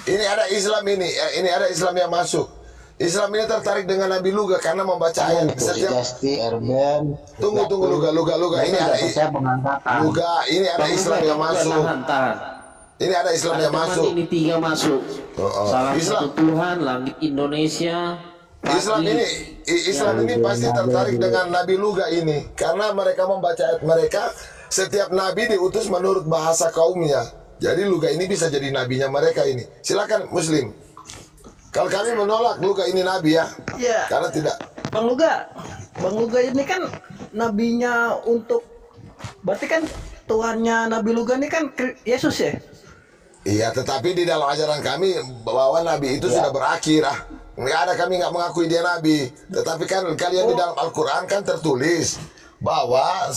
Ini ada Islam ini ada Islam yang masuk. Islam ini tertarik dengan Nabi Luga karena membaca ayat. Setiap tunggu Luga. Ini ada Luga. Ini ada Islam yang masuk. Ini ada Islam yang masuk. Ini 3 masuk. Salah satu Tuhan, langit Indonesia. Islam ini pasti tertarik dengan Nabi Luga ini karena mereka membaca ayat mereka. Setiap nabi diutus menurut bahasa kaumnya. Jadi Luga ini bisa jadi nabinya mereka ini. Silakan Muslim. Kalau kami menolak Luga ini nabi ya. Iya. Karena tidak. Bang Luga ini kan nabinya untuk, berarti kan Tuhannya Nabi Luga ini kan Yesus ya? Iya, tetapi di dalam ajaran kami bahwa nabi itu sudah berakhir Nggak ada, kami nggak mengakui dia nabi. Tetapi kan kalian di dalam Al-Quran kan tertulis bahwa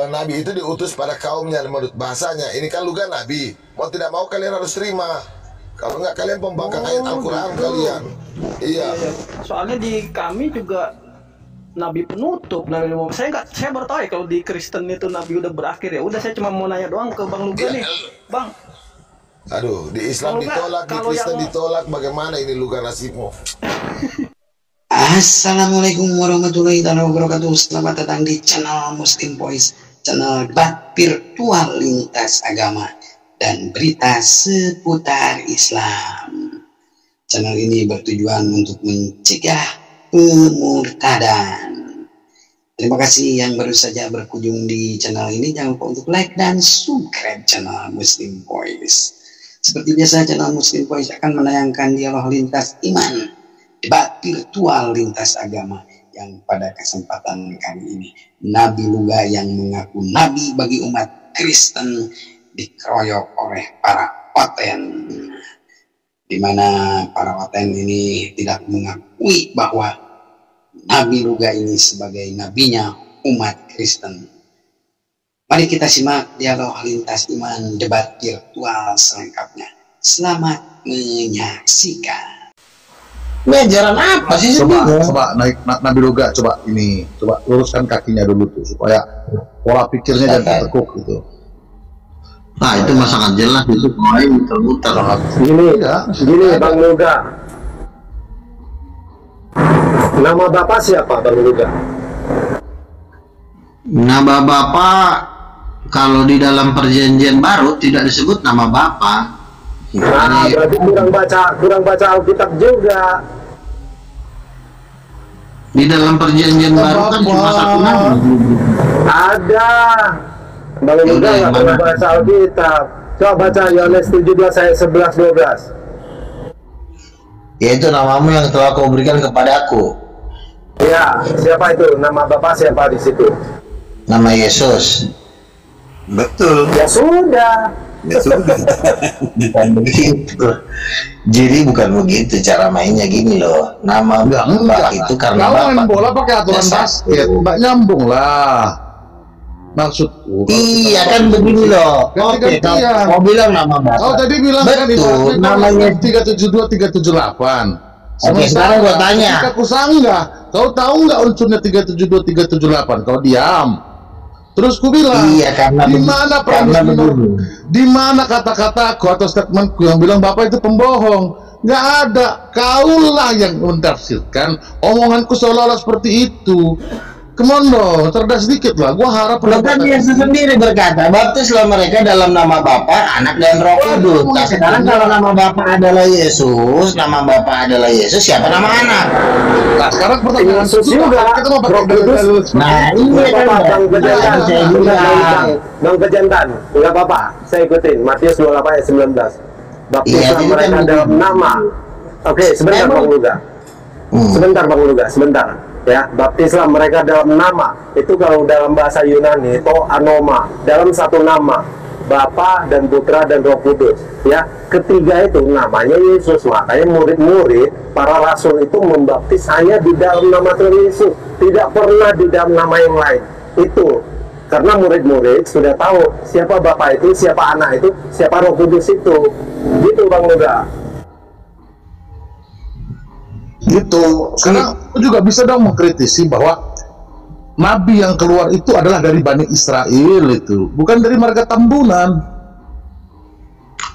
nabi itu diutus pada kaumnya menurut bahasanya. Ini kan Luga nabi. Mau tidak mau kalian harus terima. Kalau nggak kalian pembangkang ayat Al-Quran kalian. Iya. Soalnya di kami juga nabi penutup. Saya baru tahu ya kalau di Kristen itu nabi udah berakhir ya. Udah, saya cuma mau nanya doang ke Bang Luga nih. Bang. Aduh, di Islam ditolak, di Kristen ditolak. Bagaimana ini Luga nasibmu? Assalamualaikum warahmatullahi wabarakatuh. Selamat datang di channel Muslim Voice, channel debat virtual lintas agama dan berita seputar Islam. Channel ini bertujuan untuk mencegah pemurtadan. Terima kasih yang baru saja berkunjung di channel ini. Jangan lupa untuk like dan subscribe channel Muslim Voice. Seperti biasa, channel Muslim Voice akan menayangkan dialog lintas iman, debat virtual lintas agama, yang pada kesempatan kali ini Nabi Luga yang mengaku nabi bagi umat Kristen dikeroyok oleh para oten, di mana para oten ini tidak mengakui bahwa Nabi Luga ini sebagai nabinya umat Kristen. Mari kita simak dialog lintas iman debat virtual selengkapnya. Selamat menyaksikan. Ini ajaran apa sih? Coba naik Nabi Luga, coba luruskan kakinya dulu tuh supaya pola pikirnya jangan tertekuk gitu. Nah, itu mah sangat jelas itu, mulai muter-muter. Gini Bang Luga. Nama Bapak siapa Bang Luga? Nama Bapak kalau di dalam perjanjian baru tidak disebut nama Bapak. Nah, berarti kurang baca Alkitab juga. Di dalam perjanjian baru kan cuma satu nama. Ada. Bang Luga nggak pernah baca Alkitab. Coba baca Yohanes 17 ayat 11-12. Yaitu namamu yang telah kau berikan kepadaku. Ya, siapa itu? Nama Bapak siapa di situ? Nama Yesus. Betul. Ya sudah. Bukan begitu. Jadi bukan begitu cara mainnya, gini loh. Nama Bapak itu karena kalau main Bapak bola pakai aturan basket, nggak nyambung lah. Maksudku. Iya kan begini loh. Oke, kau bilang nama Bapak. Kau tadi bilang kan betul, namanya 372 378. Oke, sekarang gua tanya. Ketika kusanggah, kau tahu nggak unsurnya 372 378? Kau diam. Terus ku bilang, iya, di mana di mana kata-kataku atau statementku yang bilang Bapak itu pembohong? Nggak ada. Kaulah yang mentafsirkan omonganku seolah-olah seperti itu. Come on dong, cerdas sedikit lah. Gua harap kan Yesus sendiri berkata, baptislah mereka dalam nama Bapa, Anak dan Roh Kudus. Nah, sekarang kalau nama Bapa adalah Yesus, nama Bapa adalah Yesus, siapa nama anak? Nah, sekarang pertanyaan Yesus juga. kita mau pakai dalil. Nah, ini kan Bang Kejantan, nggak apa-apa, saya ikutin Matius 28 ayat 19. Baptislah mereka dalam nama. Oke, sebentar Bang Luga. Sebentar Bang Luga, sebentar. Ya, baptislah mereka dalam nama. Itu kalau dalam bahasa Yunani itu anoma, dalam satu nama, Bapa dan Putra dan Roh Kudus. Ya, ketiga itu namanya Yesus. Makanya murid-murid para rasul itu membaptis hanya di dalam nama Tuhan Yesus, tidak pernah di dalam nama yang lain. Itu karena murid-murid sudah tahu siapa Bapa itu, siapa Anak itu, siapa Roh Kudus itu. Gitu Bang Luga. Gitu. Karena aku juga bisa dong mengkritisi bahwa nabi yang keluar itu adalah dari Bani Israel, itu bukan dari marga Tambunan.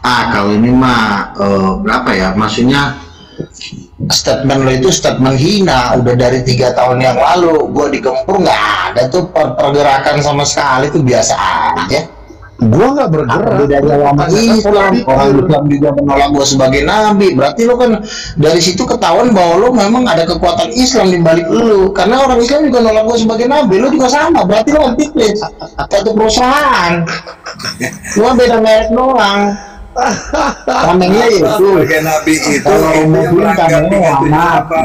Kalau ini mah berapa ya? Maksudnya statement lo itu statement hina. Udah dari 3 tahun yang lalu gue digempur, nggak ada tuh pergerakan sama sekali, tuh biasa aja. Gue nggak bergerak. Bedanya sama Islam, orang Islam juga menolak gue sebagai nabi. Berarti lo kan dari situ ketahuan bahwa lo memang ada kekuatan Islam di balik lo. Karena orang Islam juga nolak gue sebagai nabi, lo juga sama. Berarti lo antikris, satu perusahaan. Cuma beda merek doang. Tamengnya itu sebagai nabi itu muslim tamengnya apa?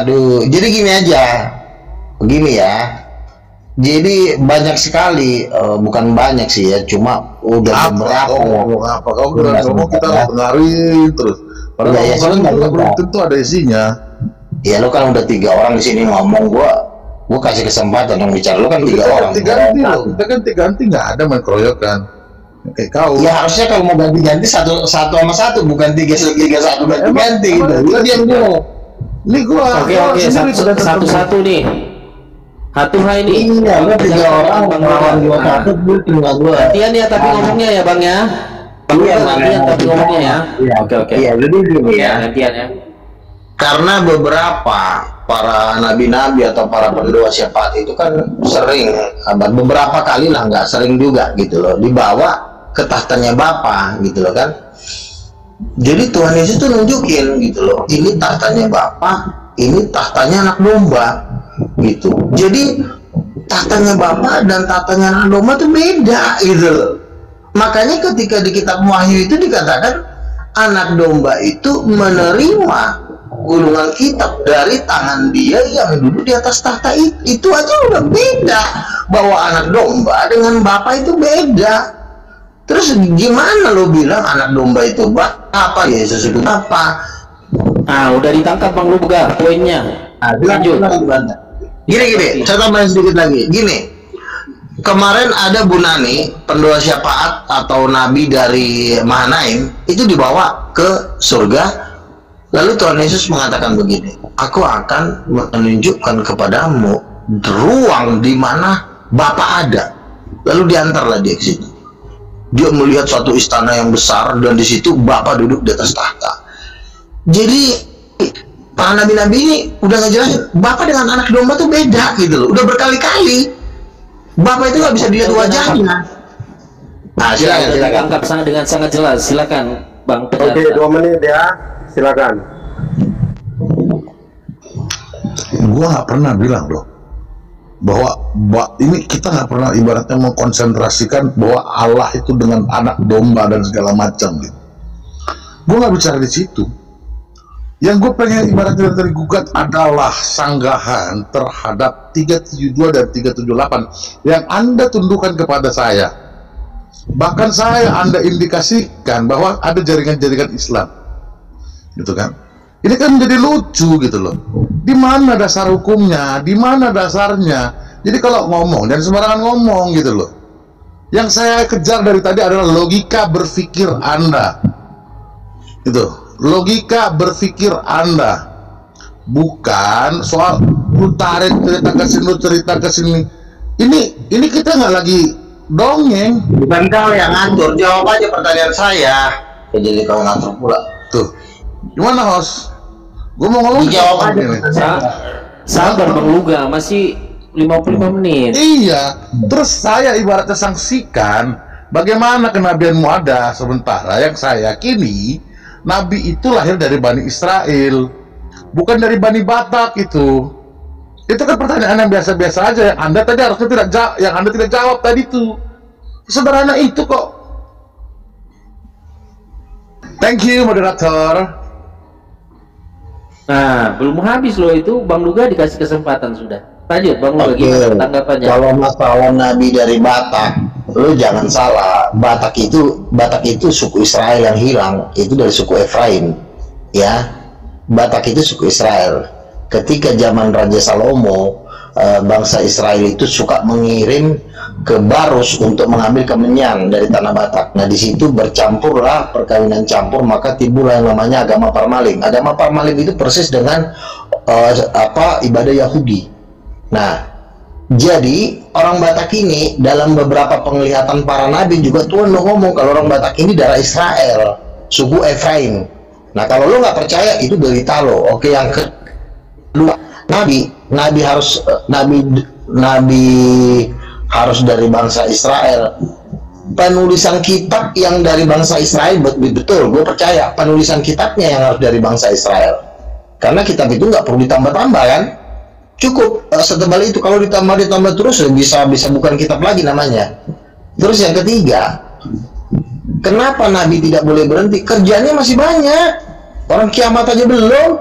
Aduh, jadi gini aja, begini ya. Jadi banyak sekali, bukan banyak sih ya, cuma udah beberapa. Apa kau ngomong kita dengerin terus. Padahal ya, belum tentu ada isinya. Ya lo kan udah 3 orang di sini ngomong, gua kasih kesempatan yang bicara. Lo kan 3 orang. Ganti lo, kita kan ganti, nggak ada main keroyokan. Kayak kau. Ya harusnya kalau mau ganti-ganti satu sama satu, bukan 3-1 ganti-ganti gitu. Lo diam dulu. Ini gua. Oke, satu-satu nih. Hatuha ini. Iya, lo 3 orang lawan 2-1, gue tinggal gue. Gantian ya tapi ngomongnya ya Bang ya. Iya, gantian tapi ngomongnya ya. Oke. Iya, jadi gini ya. Gantian ya. Karena beberapa para nabi-nabi atau para pendoa syafaat itu kan sering, beberapa kali lah, nggak sering juga gitu loh, dibawa ke tahtanya Bapa gitu loh kan. Jadi Tuhan Yesus tuh nunjukin gitu loh, ini tahtanya Bapa, ini tahtanya anak domba gitu. Jadi tahtanya Bapa dan tahtanya anak domba tuh beda gitu loh. Makanya ketika di kitab Wahyu itu dikatakan anak domba itu menerima gulungan kitab dari tangan dia yang duduk di atas tahta. Itu aja udah beda, bahwa anak domba dengan Bapa itu beda. Terus gimana lo bilang anak domba itu apa? Yesus itu apa? Udah ditangkap Bang Luga poinnya. Lanjut. Gini, saya tambahin sedikit lagi. Gini, kemarin ada Bu Nani, pendoa syafaat atau nabi dari Mahanaim, itu dibawa ke surga. Lalu Tuhan Yesus mengatakan begini, aku akan menunjukkan kepadamu ruang di mana Bapa ada. Lalu diantarlah dia ke sini. Dia melihat suatu istana yang besar dan di situ Bapa duduk di atas tahta. Jadi para nabi-nabi ini udah ngejelasin Bapa dengan anak domba tuh beda gitu loh. Udah berkali-kali. Bapa itu nggak bisa dilihat wajahnya. Nah, silakan. Ditangkap dengan sangat jelas. Silakan Bang. Oke, 2 menit ya. Silakan. Gua nggak pernah bilang loh bahwa ini kita nggak pernah ibaratnya mengkonsentrasikan bahwa Allah itu dengan anak domba dan segala macam gitu. Gue nggak bicara di situ. Yang gue pengen ibaratnya dari gugat adalah sanggahan terhadap 372 dan 378 yang Anda tundukkan kepada saya. Bahkan Anda indikasikan bahwa ada jaringan-jaringan Islam, gitu kan? Ini kan menjadi lucu gitu loh. Di mana dasar hukumnya? Di mana dasarnya? Jadi kalau ngomong jangan sembarangan ngomong gitu loh. Yang saya kejar dari tadi adalah logika berpikir Anda. Itu, logika berpikir Anda. Bukan soal lu tarik cerita ke sini. Ini kita nggak lagi dongeng. Bukan kau yang ngatur, jawab aja pertanyaan saya. Jadi kau ngatur pula. Tuh, gimana host? Gue mau ngomong jawab aja. Sabar Bang Luga, masih 55 menit. Iya, terus saya ibaratnya sanksikan bagaimana kenabianmu ada, sementara yang saya yakini Nabi itu lahir dari Bani Israel, bukan dari Bani Batak itu. Itu kan pertanyaan yang biasa-biasa aja yang Anda tadi harusnya tidak jawab tadi itu. Sederhana itu kok. Thank you moderator. Nah, belum habis loh itu Bang Luga dikasih kesempatan sudah. Lanjut Bang Luga, gimana tanggapannya? Kalau masalah Nabi dari Batak, lu jangan salah. Batak itu suku Israel yang hilang, itu dari suku Efraim, ya. Batak itu suku Israel. Ketika zaman Raja Salomo, bangsa Israel itu suka mengirim ke Barus untuk mengambil kemenyan dari tanah Batak. Nah, di situ bercampurlah perkawinan campur, maka timbullah yang namanya agama Parmalim. Agama Parmalim itu persis dengan ibadah Yahudi. Nah, Jadi orang Batak ini dalam beberapa penglihatan para nabi juga Tuhan udah ngomong kalau orang Batak ini darah Israel, suku Efraim. Nah kalau lo nggak percaya itu derita lo. Oke, yang kedua, nabi harus dari bangsa Israel. Penulisan kitab yang dari bangsa Israel, betul, gue percaya penulisan kitabnya yang harus dari bangsa Israel. Karena kitab itu nggak perlu ditambah-tambah kan? Cukup setebal itu. Kalau ditambah terus bisa bukan kitab lagi namanya. Terus yang ketiga, kenapa nabi tidak boleh berhenti? Kerjanya masih banyak. Orang kiamat aja belum.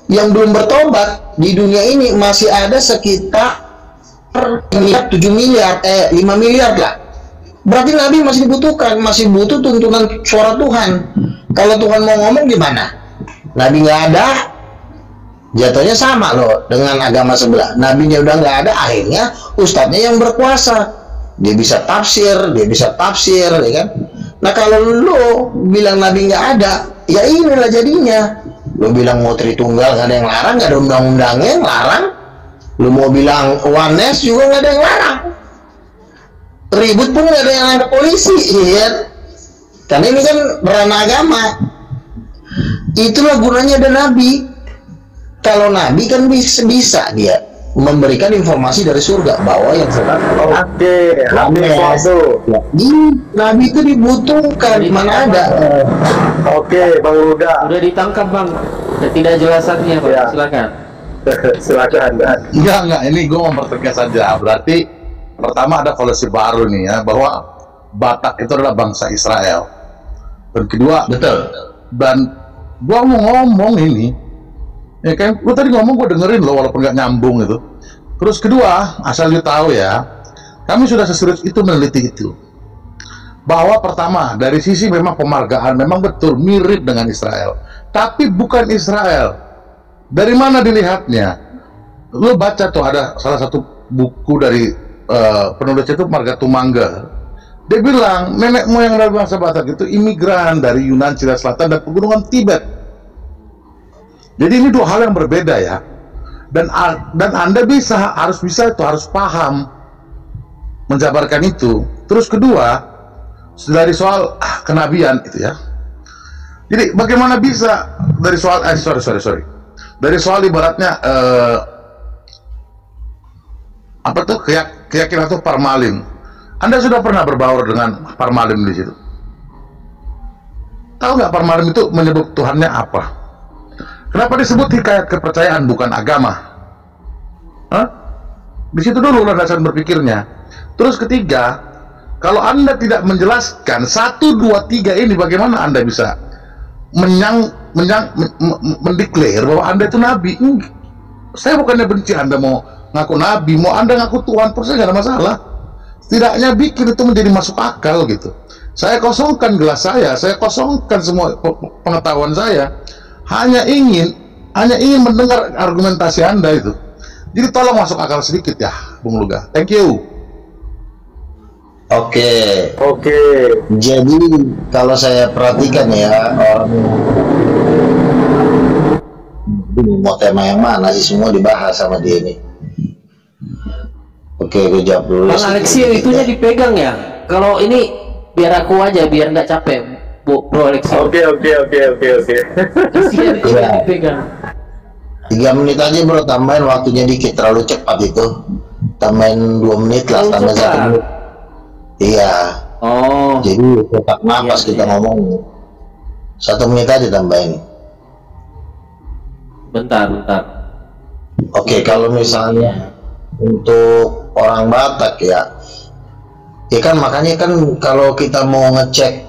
Yang belum bertobat di dunia ini masih ada sekitar 7 miliar, 5 miliar lah. Berarti nabi masih dibutuhkan, masih butuh tuntunan suara Tuhan. Kalau Tuhan mau ngomong gimana? Nabi nggak ada, jatuhnya sama loh dengan agama sebelah. Nabinya udah nggak ada, akhirnya ustadznya yang berkuasa. Dia bisa tafsir, ya kan? Nah kalau lo bilang nabi nggak ada, ya inilah jadinya. Lo bilang mau Tritunggal nggak ada yang larang, nggak ada undang-undangnya yang larang. Lo mau bilang Oneness juga nggak ada yang larang. Ribut pun nggak ada yang nangkep polisi, ya. Karena ini kan ranah agama. Itulah gunanya ada nabi. Kalau nabi kan bisa dia memberikan informasi dari surga bahwa yang sedang nabi itu dibutuhkan, mana ada. Oke, Bang Luga. Udah ditangkap Bang, ketidakjelasannya Bang. Ya. Silakan. Silakan. Enggak, ini gue mempertegas saja. Berarti pertama ada polisi baru nih ya, bahwa Batak itu adalah bangsa Israel. Dan kedua, Betul. dan gue mau ngomong ini, ya kan, gue tadi ngomong gue dengerin loh walaupun nggak nyambung itu. Terus kedua, asal lu tahu ya, kami sudah seserius itu meneliti itu. Bahwa pertama, dari sisi memang pemargaan, memang betul mirip dengan Israel. Tapi bukan Israel. Dari mana dilihatnya? Lu baca tuh ada salah satu buku dari penulis itu Marga Tumangga. Dia bilang nenek moyang dari bangsa Batak itu imigran dari Yunan, Cina Selatan dan pegunungan Tibet. Jadi ini dua hal yang berbeda ya. Dan Anda harus paham menjabarkan itu. Terus kedua, dari soal kenabian itu ya. Jadi bagaimana bisa dari soal sorry. Dari soal ibaratnya apa tuh keyakinan tuh Parmalim. Anda sudah pernah berbaur dengan Parmalim di situ? Tahu nggak Parmalim itu menyebut Tuhannya apa? Kenapa disebut hikayat kepercayaan bukan agama? Hah? Di situ dulu landasan berpikirnya. Terus ketiga, kalau Anda tidak menjelaskan 1, 2, 3 ini, bagaimana Anda bisa mendeklar bahwa Anda itu nabi? Saya bukannya benci Anda mau ngaku nabi, mau Anda ngaku Tuhan pun saya nggak ada masalah. Setidaknya bikin itu menjadi masuk akal gitu. Saya kosongkan gelas saya kosongkan semua pengetahuan saya, hanya ingin mendengar argumentasi Anda itu. Jadi tolong masuk akal sedikit ya, Bung Luga. Thank you. Oke. Oke. Jadi kalau saya perhatikan ya, orang mau tema yang mana sih, semua dibahas sama dia ini. Oke, gue jawab dulu. Bang Alexi itunya dipegang ya. Kalau ini biar aku aja, biar nggak capek, Bro Alexi. Oke. Isinya dipegang. 3 menit aja bro, tambahin waktunya dikit, terlalu cepat itu. Tambahin 2 menit lah, tambah 1 menit. Iya. Oh. Jadi tetap nafas kita ngomong. 1 menit aja tambahin. Bentar. Oke, kalau misalnya untuk orang Batak ya kan makanya kan kalau kita mau ngecek,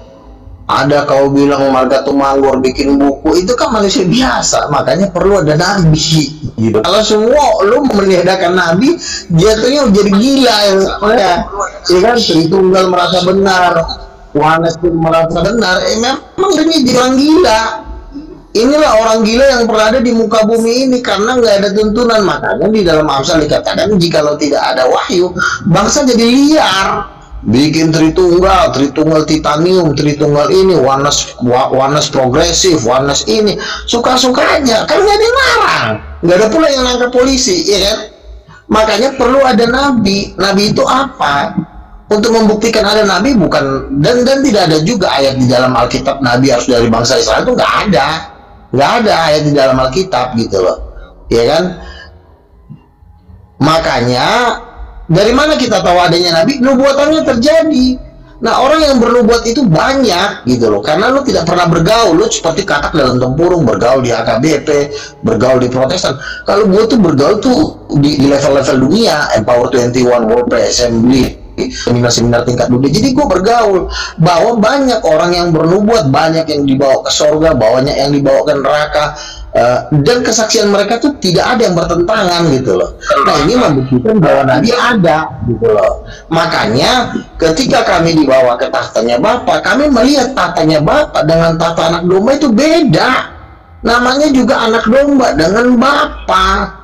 ada kau bilang Marga Tumanggur bikin buku, itu kan manusia biasa, makanya perlu ada nabi gitu. Kalau semua lu meniadakan nabi, jatuhnya jadi gila ya kan. Tritunggal merasa benar, Oneness pun merasa benar, memang ini bilang gila. Inilah orang gila yang pernah ada di muka bumi ini, karena nggak ada tuntunan. Makanya di dalam Amsal dikatakan jikalau tidak ada wahyu, bangsa jadi liar. Bikin Tritunggal titanium, Tritunggal ini, Oneness progresif, Oneness ini, suka-suka aja, kan nggak ada yang larang, nggak ada pula yang nangkap polisi, ya kan? Makanya perlu ada nabi. Nabi itu apa? Untuk membuktikan ada nabi bukan, dan tidak ada juga ayat di dalam Alkitab nabi harus dari bangsa Israel, itu nggak ada ayat di dalam Alkitab gitu loh, ya kan? Makanya dari mana kita tahu adanya nabi? Nubuatannya terjadi. Nah, orang yang bernubuat itu banyak gitu loh, karena lu tidak pernah bergaul, lu seperti katak dalam tempurung, bergaul di HKBP, bergaul di Protestan. Kalau gue tuh bergaul tuh di level-level dunia, Empower 21, World Prayer Assembly, seminar-seminar tingkat dunia. Jadi gue bergaul bahwa banyak orang yang bernubuat, banyak yang dibawa ke surga, banyak yang dibawa ke neraka, dan kesaksian mereka tuh tidak ada yang bertentangan gitu loh. Nah, ini membuktikan bahwa nabi ada gitu loh. Makanya ketika kami dibawa ke tahtanya Bapa, kami melihat tahtanya Bapa dengan tahta anak domba itu beda. Namanya juga anak domba dengan Bapa,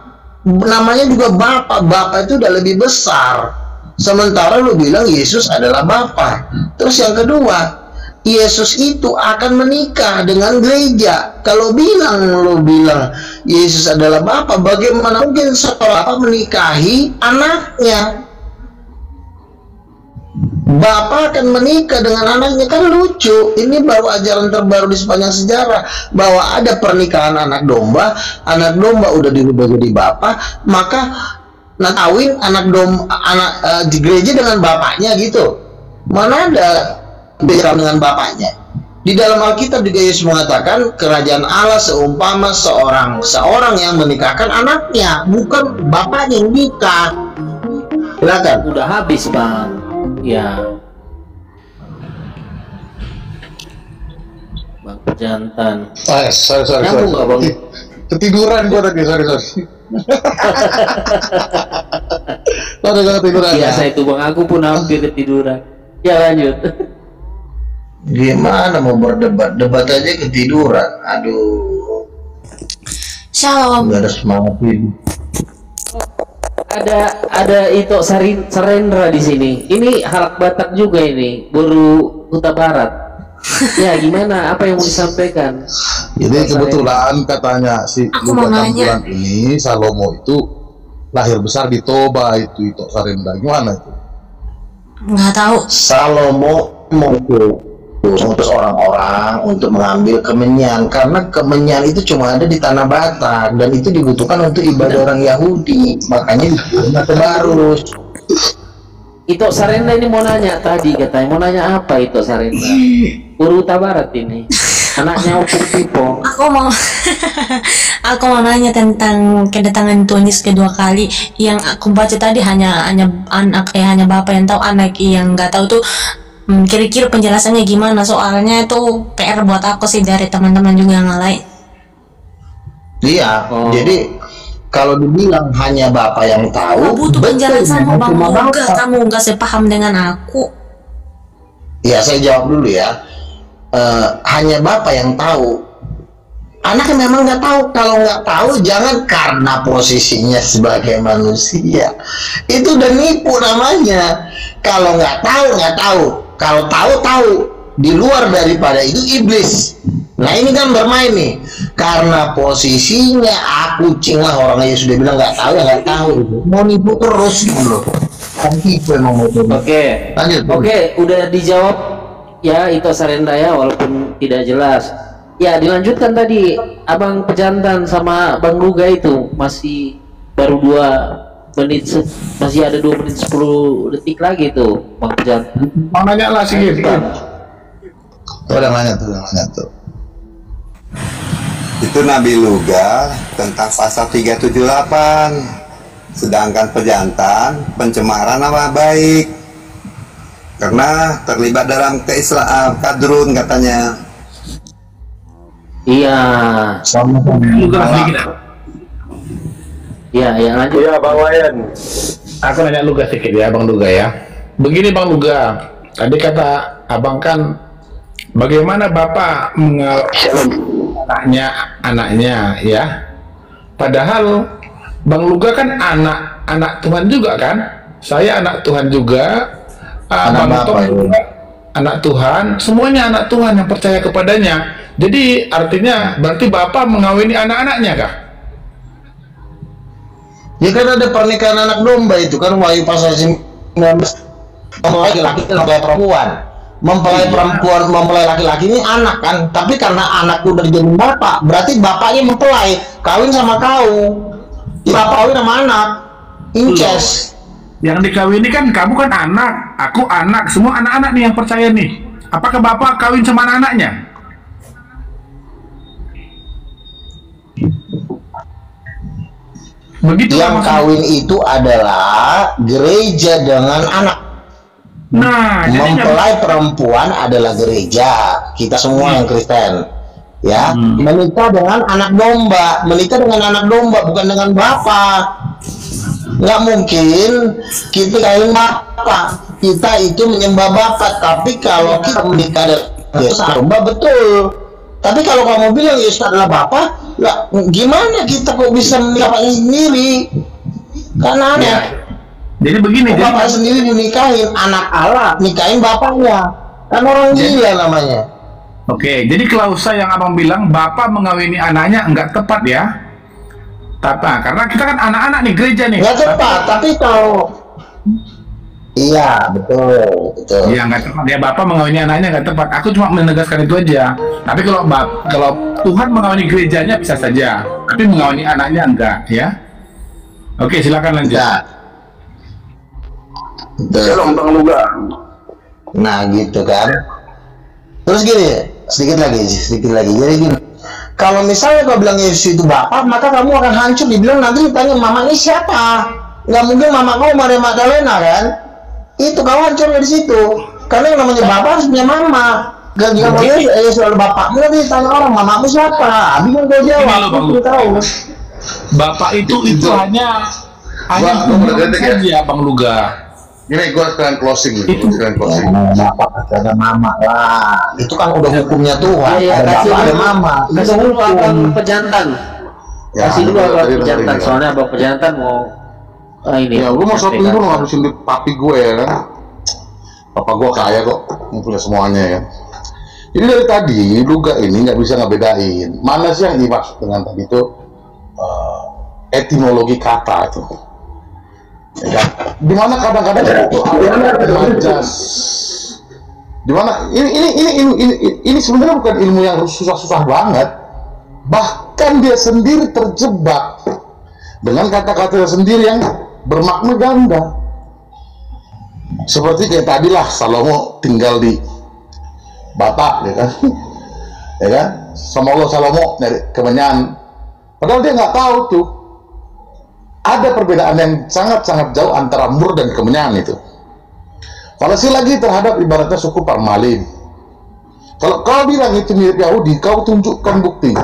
namanya juga Bapa. Bapa itu udah lebih besar. Sementara lu bilang Yesus adalah Bapa. Terus yang kedua, Yesus itu akan menikah dengan gereja. Kalau lu bilang Yesus adalah Bapa, bagaimana mungkin seorang Bapa menikahi anaknya? Bapa akan menikah dengan anaknya, kan lucu. Ini baru ajaran terbaru di sepanjang sejarah, bahwa ada pernikahan anak domba udah dirubah jadi Bapa, maka kawin anak di gereja dengan bapaknya gitu. Mana ada beda dengan bapaknya? Di dalam Alkitab juga Yesus mengatakan kerajaan Allah seumpama seorang yang menikahkan anaknya, bukan bapaknya yang nikah. Silakan. Udah habis, Bang. Ya. Bang Pejantan. Sorry. Nyambung nggak, Bang? Ketiduran gua tadi, sorry. Ketiduran. Biasa itu, Bang. Aku pun hampir ketiduran. Ya, lanjut. Gimana mau berdebat aja ketiduran. Aduh, Shalom. nggak ada semangat ini. Ada itu Sarendra di sini. Ini halak Batak juga ini, Buru Kuta Barat. Ya, gimana? Apa yang mau disampaikan? Jadi kebetulan katanya si Aku mau Luka nanya. Tambulan ini Salomo itu lahir besar di Toba itu Sarenda. Gimana itu? Nggak tahu. Salomo mengutus orang-orang untuk mengambil kemenyan, karena kemenyan itu cuma ada di tanah Batak dan itu dibutuhkan untuk ibadah orang Yahudi, makanya dibutuhkan Tabarus. Itu Sarenda ini mau nanya tadi, katanya mau nanya apa itu Sarenda? Buru Kuta Barat ini. Anaknya Opung Pipo. Aku mau nanya tentang kedatangan Tuhan Yesus kedua kali. Yang aku baca tadi hanya Bapak yang tahu, anak yang nggak tahu tuh. Kira-kira penjelasannya gimana? Soalnya itu PR buat aku sih, dari teman-teman juga yang lain. Iya, jadi kalau dibilang hanya Bapak yang tahu, Aku butuh penjelasanmu, Bang cuma Moga. Bapak. Kamu nggak sepaham dengan aku. Ya, saya jawab dulu ya. Hanya Bapak yang tahu. Anaknya memang nggak tahu. Kalau nggak tahu, jangan karena posisinya sebagai manusia. Itu udah nipu namanya. Kalau nggak tahu. Kalau tahu. Di luar daripada itu iblis. Nah, ini kan bermain nih. Karena posisinya aku kucing lah, orangnya sudah bilang nggak tahu ya nggak tahu. Mau nipu terus dulu. Kan tipe emang mau nipu. Oke. Lanjut. Oke, udah dijawab ya itu Sarenda ya, walaupun tidak jelas. Ya, dilanjutkan tadi Abang Pejantan sama Bang Luga itu masih baru 2 menit, masih ada 2 menit 10 detik lagi tuh Bang Pejantan. Mau nanya lah sedikit. Tuh udah nanya tuh. Itu Nabi Luga tentang pasal 378. Sedangkan Pejantan pencemaran nama baik. Karena terlibat dalam keislaman kadrun katanya. Iya. Iya, lanjut. Iya, Bang Wayan. Aku nanya Luga sedikit ya, Bang Luga ya. Begini Bang Luga, tadi kata Abang kan bagaimana Bapak anaknya ya. Padahal Bang Luga kan anak Tuhan juga kan? Saya anak Tuhan juga. Bang Tom juga anak Tuhan, semuanya anak Tuhan yang percaya kepadanya. Jadi artinya berarti Bapak mengawini anak-anaknya kah? Ya kan ada pernikahan anak domba itu kan, Wahyu pasal 19, mempelai laki-laki mempelai perempuan. Mempelai perempuan, mempelai laki-laki ini anak kan, tapi karena anak udah jadi bapak, berarti bapaknya mempelai, kawin sama kau. Bapak kawin sama anak, incest. Yang dikawini kan kamu kan anak, aku anak, semua anak-anak nih yang percaya nih. Apakah bapak kawin sama anak-anaknya? Begitu yang kawin itu adalah gereja dengan anak. Nah, mempelai perempuan adalah gereja, kita semua yang Kristen, ya. Menikah dengan anak domba, bukan dengan bapak. Nggak mungkin kita kawin bapak, kita itu menyembah bapak. Tapi kalau kita menikah dengan Yesus domba, betul. Tapi kalau kamu bilang Yesus adalah bapak, lah, gimana kita kok bisa menikah sendiri? Karena aneh. Jadi begini, bapak sendiri dinikahin, anak Allah nikahin bapaknya, kan orang gila namanya. Oke, jadi klausa yang abang bilang bapak mengawini anaknya enggak tepat ya? Tata, karena kita kan anak-anak nih gereja nih. Enggak tepat, tapi kalau iya betul. Iya nggak tepat ya, bapak mengawini anaknya nggak tepat. Aku cuma menegaskan itu aja. Tapi kalau Tuhan mengawini gerejanya bisa saja, tapi mengawini anaknya enggak ya? Oke, silakan lanjut. Tolong Bang Luga. Nah gitu kan. Terus gini, sedikit lagi. Jadi gini, kalau misalnya kau bilang Yesus itu bapak, maka kamu akan hancur. Dibilang nanti ditanya mama ini siapa? Nggak mungkin mama kau Maria Magdalena kan? Itu kau hancur dari situ. Karena yang namanya bapak harus punya mama. Gak jika mau Yesus selalu bapakmu, nanti ditanya orang mamamu siapa? Bingung kau jawab. Aku tahu. Bapak itu hanya saja Bang Luga. Ini gue sekarang closing nih. Bapak ada mama lah. Itu kan udah hukumnya Tuhan. Iya, ada bapak ada mama. Kasih dulu abang pejantan. Kasih dulu abang pejantan. Soalnya abang pejantan mau ini. Ya, gue mau shopping dulu ngabisin duit papi gue ya kan. Papa gue kaya kok, punya semuanya ya. Jadi dari tadi Luga ini nggak bisa ngebedain mana sih yang dimaksud dengan tadi itu etimologi kata itu. Ya, dimana kadang-kadang majas, dimana ini sebenarnya bukan ilmu yang susah-susah banget, bahkan dia sendiri terjebak dengan kata-kata sendiri yang bermakna ganda. Seperti kayak tadilah Salomo tinggal di Batak, ya kan? Ya kan? Semoga Salomo dari Kemenyan, padahal dia nggak tahu tuh. Ada perbedaan yang sangat-sangat jauh antara Mur dan Kemenyan itu. Falasi lagi terhadap ibaratnya suku Parmalin. Kalau kau bilang itu mirip Yahudi, kau tunjukkan bukti.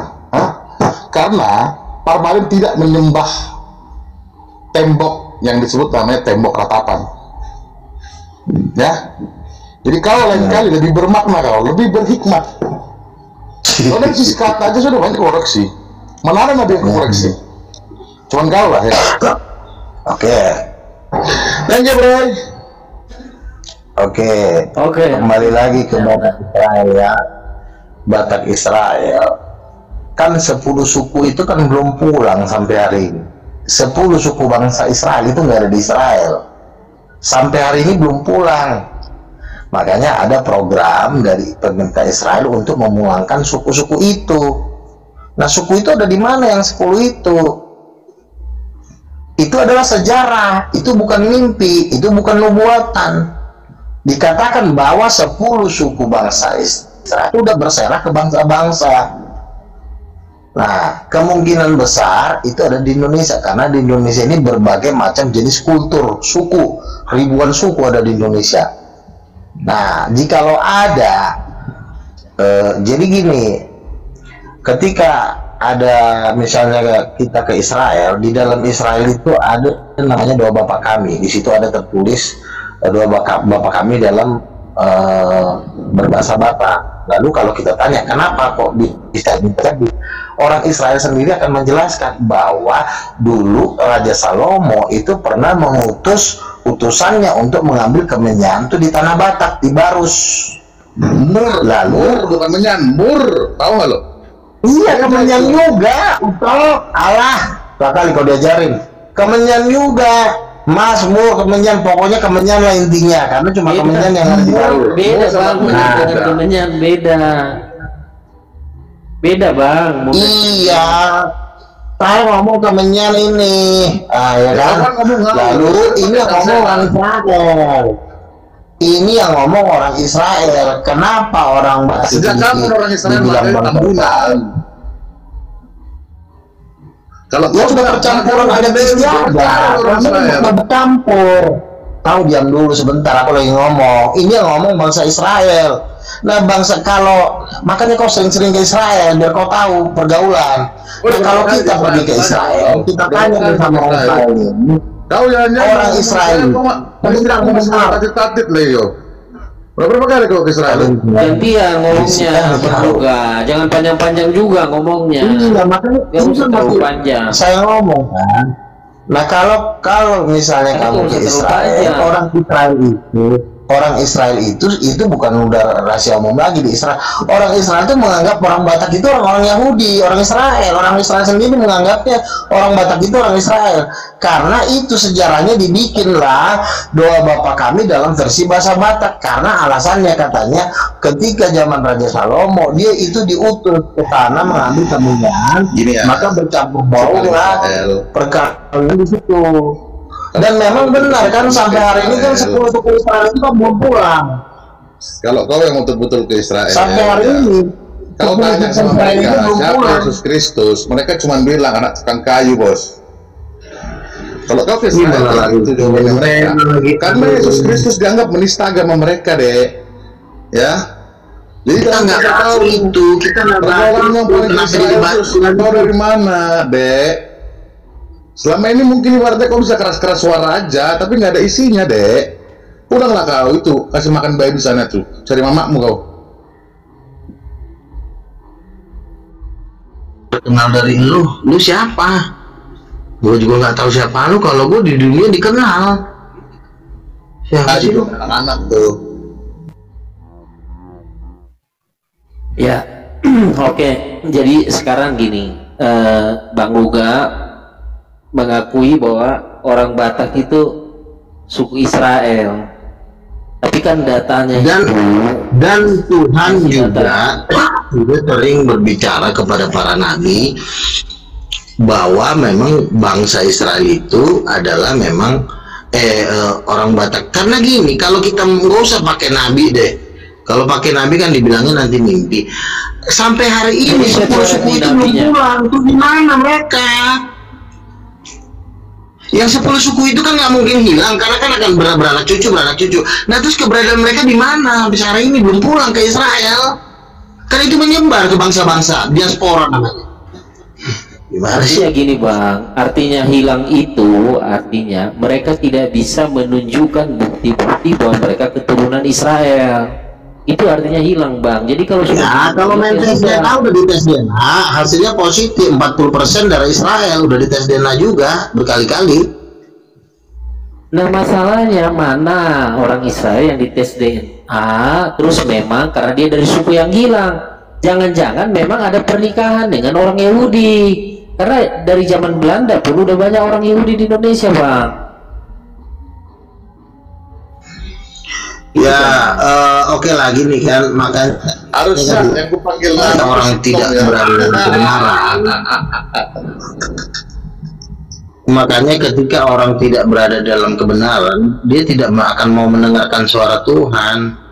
Karena Parmalin tidak menyembah tembok yang disebut namanya tembok ratapan. Ya, jadi kau lain kali lebih bermakna, kau lebih berhikmat. Kau dari sisi kata aja sudah banyak koreksi. Mana ada nabi yang koreksi? Cuman kau lah ya. Oke. Lanjut bro. Oke. Kembali lagi ke Batak Israel ya. Batak Israel. Kan 10 suku itu kan belum pulang sampai hari ini. 10 suku bangsa Israel itu nggak ada di Israel. Sampai hari ini belum pulang. Makanya ada program dari pemerintah Israel untuk memulangkan suku-suku itu. Nah, suku itu ada di mana yang 10 itu? Itu adalah sejarah, itu bukan mimpi, itu bukan nubuatan. Dikatakan bahwa 10 suku bangsa Israel itu udah berserah ke bangsa-bangsa. Nah, kemungkinan besar itu ada di Indonesia, karena di Indonesia ini berbagai macam jenis kultur, suku, ribuan suku ada di Indonesia. Nah, jikalau ada, jadi gini, ketika ada misalnya kita ke Israel, di dalam Israel itu ada namanya doa Bapa Kami. Di situ ada tertulis doa Bapa Kami dalam berbahasa Batak. Lalu kalau kita tanya kenapa kok bisa terjadi, orang Israel sendiri akan menjelaskan bahwa dulu Raja Salomo itu pernah mengutus utusannya untuk mengambil kemenyan itu di tanah Batak, di Barus. Lalu bukan menyan, Mur, tahu nggak lo? Iya, kemenyan juga. Allah. Berapa kali kau diajarin? Kemenyan juga, Mazmur, Kemenyan, pokoknya Kemenyan lah intinya, karena cuma Kemenyan yang ada di Darul. Beda bang, dengan Kemenyan beda. Beda bang. Iya, saya ngomong Kemenyan ini, ya kan? Lalu ini yang ngomong orang Israel. Ini yang ngomong orang Israel. Kenapa orang Batak Sejak kapan orang Israel pakai tambunan? Kalau ya sudah percampuran ada sudah bercampur. Tahu, diam dulu sebentar, aku lagi ngomong. Ini yang ngomong bangsa Israel. Nah bangsa, kalau makanya kau sering-sering ke Israel biar kau tahu pergaulan. Nah, kalau kita pergi ke Israel, kita tanya sama orang Israel. Kau jangan-jangan orang Israel. Kamu bilang ngomong tatit-tatit Leo. Berapa kali kau ke Israel? Gantian ngomongnya juga, jangan panjang-panjang juga ngomongnya. Iya, makanya Gak usah terlalu panjang. saya ngomong kan. Nah kalau misalnya kamu ke Israel, orang Israel itu bukan udah rahasia umum lagi di Israel. Orang Israel itu menganggap orang Batak itu orang Yahudi, orang Israel sendiri menganggapnya orang Batak itu orang Israel. Karena itu sejarahnya dibikinlah doa Bapa Kami dalam versi bahasa Batak, karena alasannya katanya ketika zaman Raja Salomo dia itu diutus ke sana mengambil kemenyan, maka bercampur baulah perkara di situ. Dan memang benar kan sampai hari ini kan 10 suku Israel itu kan belum pulang. Kalau kau yang betul-betul ke Israel sampai hari ini, kau tanya sama mereka siapa Yesus Kristus, mereka cuma bilang anak tukang kayu bos. Kalau kau ke Israel itu jawabannya mereka, karena Yesus Kristus dianggap menista agama mereka deh, ya. Jadi kita nggak tahu itu, kita nggak tahu yang paling Israel kau dari mana dek. Selama ini mungkin ibaratnya kau bisa keras-keras suara aja, tapi nggak ada isinya, dek. Pulanglah kau itu, kasih makan bayi di sana tuh, cari mamakmu kau. Kenal dari lu siapa? Gue juga nggak tahu siapa lu. Kalau gue di dunia dikenal. Siapa sih lu? Anak tuh. Ya, oke. Jadi sekarang gini, Bang Uga mengakui bahwa orang Batak itu suku Israel, tapi kan datanya dan Tuhan juga sering berbicara kepada para nabi bahwa memang bangsa Israel itu adalah memang orang Batak. Karena gini, kalau kita nggak usah pakai nabi deh, kalau pakai nabi kan dibilangnya nanti mimpi. Sampai hari ini 10 suku itu belum pulang, tuh di mana mereka? Yang 10 suku itu kan nggak mungkin hilang, karena kan akan beranak cucu. Nah terus keberadaan mereka di mana? Sampai hari ini belum pulang ke Israel. Karena itu menyebar ke bangsa-bangsa, diaspora namanya. Gimana sih? Artinya gini bang, artinya hilang itu artinya mereka tidak bisa menunjukkan bukti-bukti bahwa mereka keturunan Israel. Itu artinya hilang bang. Jadi kalau sudah kalau main tes DNA udah dites DNA, hasilnya positif 40% dari Israel, udah dites DNA juga berkali-kali. Nah masalahnya mana orang Israel yang dites DNA terus memang karena dia dari suku yang hilang. Jangan-jangan memang ada pernikahan dengan orang Yahudi. Karena dari zaman Belanda pun udah banyak orang Yahudi di Indonesia bang. Ya, oke lagi nih kan, makanya harusnya yang ku panggil orang tidak berada dalam kebenaran. Makanya ketika orang tidak berada dalam kebenaran, dia tidak akan mau mendengarkan suara Tuhan.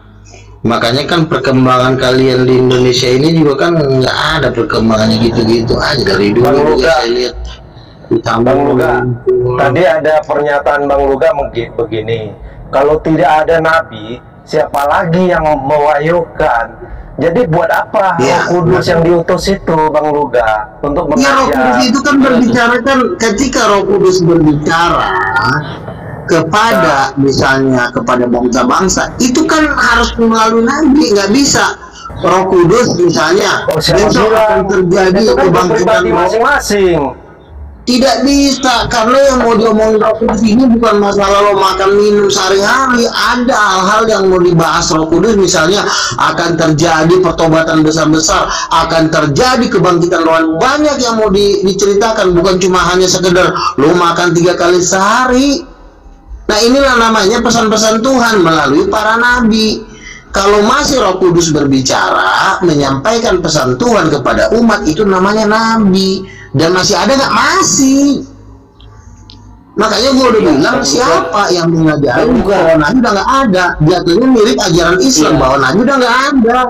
Makanya kan perkembangan kalian di Indonesia ini juga kan nggak ada perkembangannya gitu-gitu aja dari dulu. Saya lihat Bang Luga, tadi ada pernyataan Bang Luga begini, kalau tidak ada nabi, siapa lagi yang mewahyukan? Jadi buat apa Roh Kudus yang diutus itu, Bang Luga, untuk mengajar? Roh Kudus itu kan berbicara kan, ketika Roh Kudus berbicara kepada misalnya kepada bangsa-bangsa, itu kan harus melalui nabi, nggak bisa Roh Kudus misalnya besok akan terjadi itu kan kebangkitan masing-masing. Tidak bisa, karena yang mau diomongin Roh Kudus ini bukan masalah lo makan minum sehari-hari. Ada hal-hal yang mau dibahas Roh Kudus, misalnya akan terjadi pertobatan besar-besar, akan terjadi kebangkitan rohani, banyak yang mau diceritakan, bukan cuma hanya sekedar lo makan 3 kali sehari. Nah, inilah namanya pesan-pesan Tuhan melalui para nabi. Kalau masih Roh Kudus berbicara, menyampaikan pesan Tuhan kepada umat, itu namanya nabi. Dan masih ada nggak? Masih. Makanya gue udah bilang, siapa yang mengajarin bahwa nabi udah nggak ada. Jatuhnya mirip ajaran Islam, bahwa nabi udah nggak ada.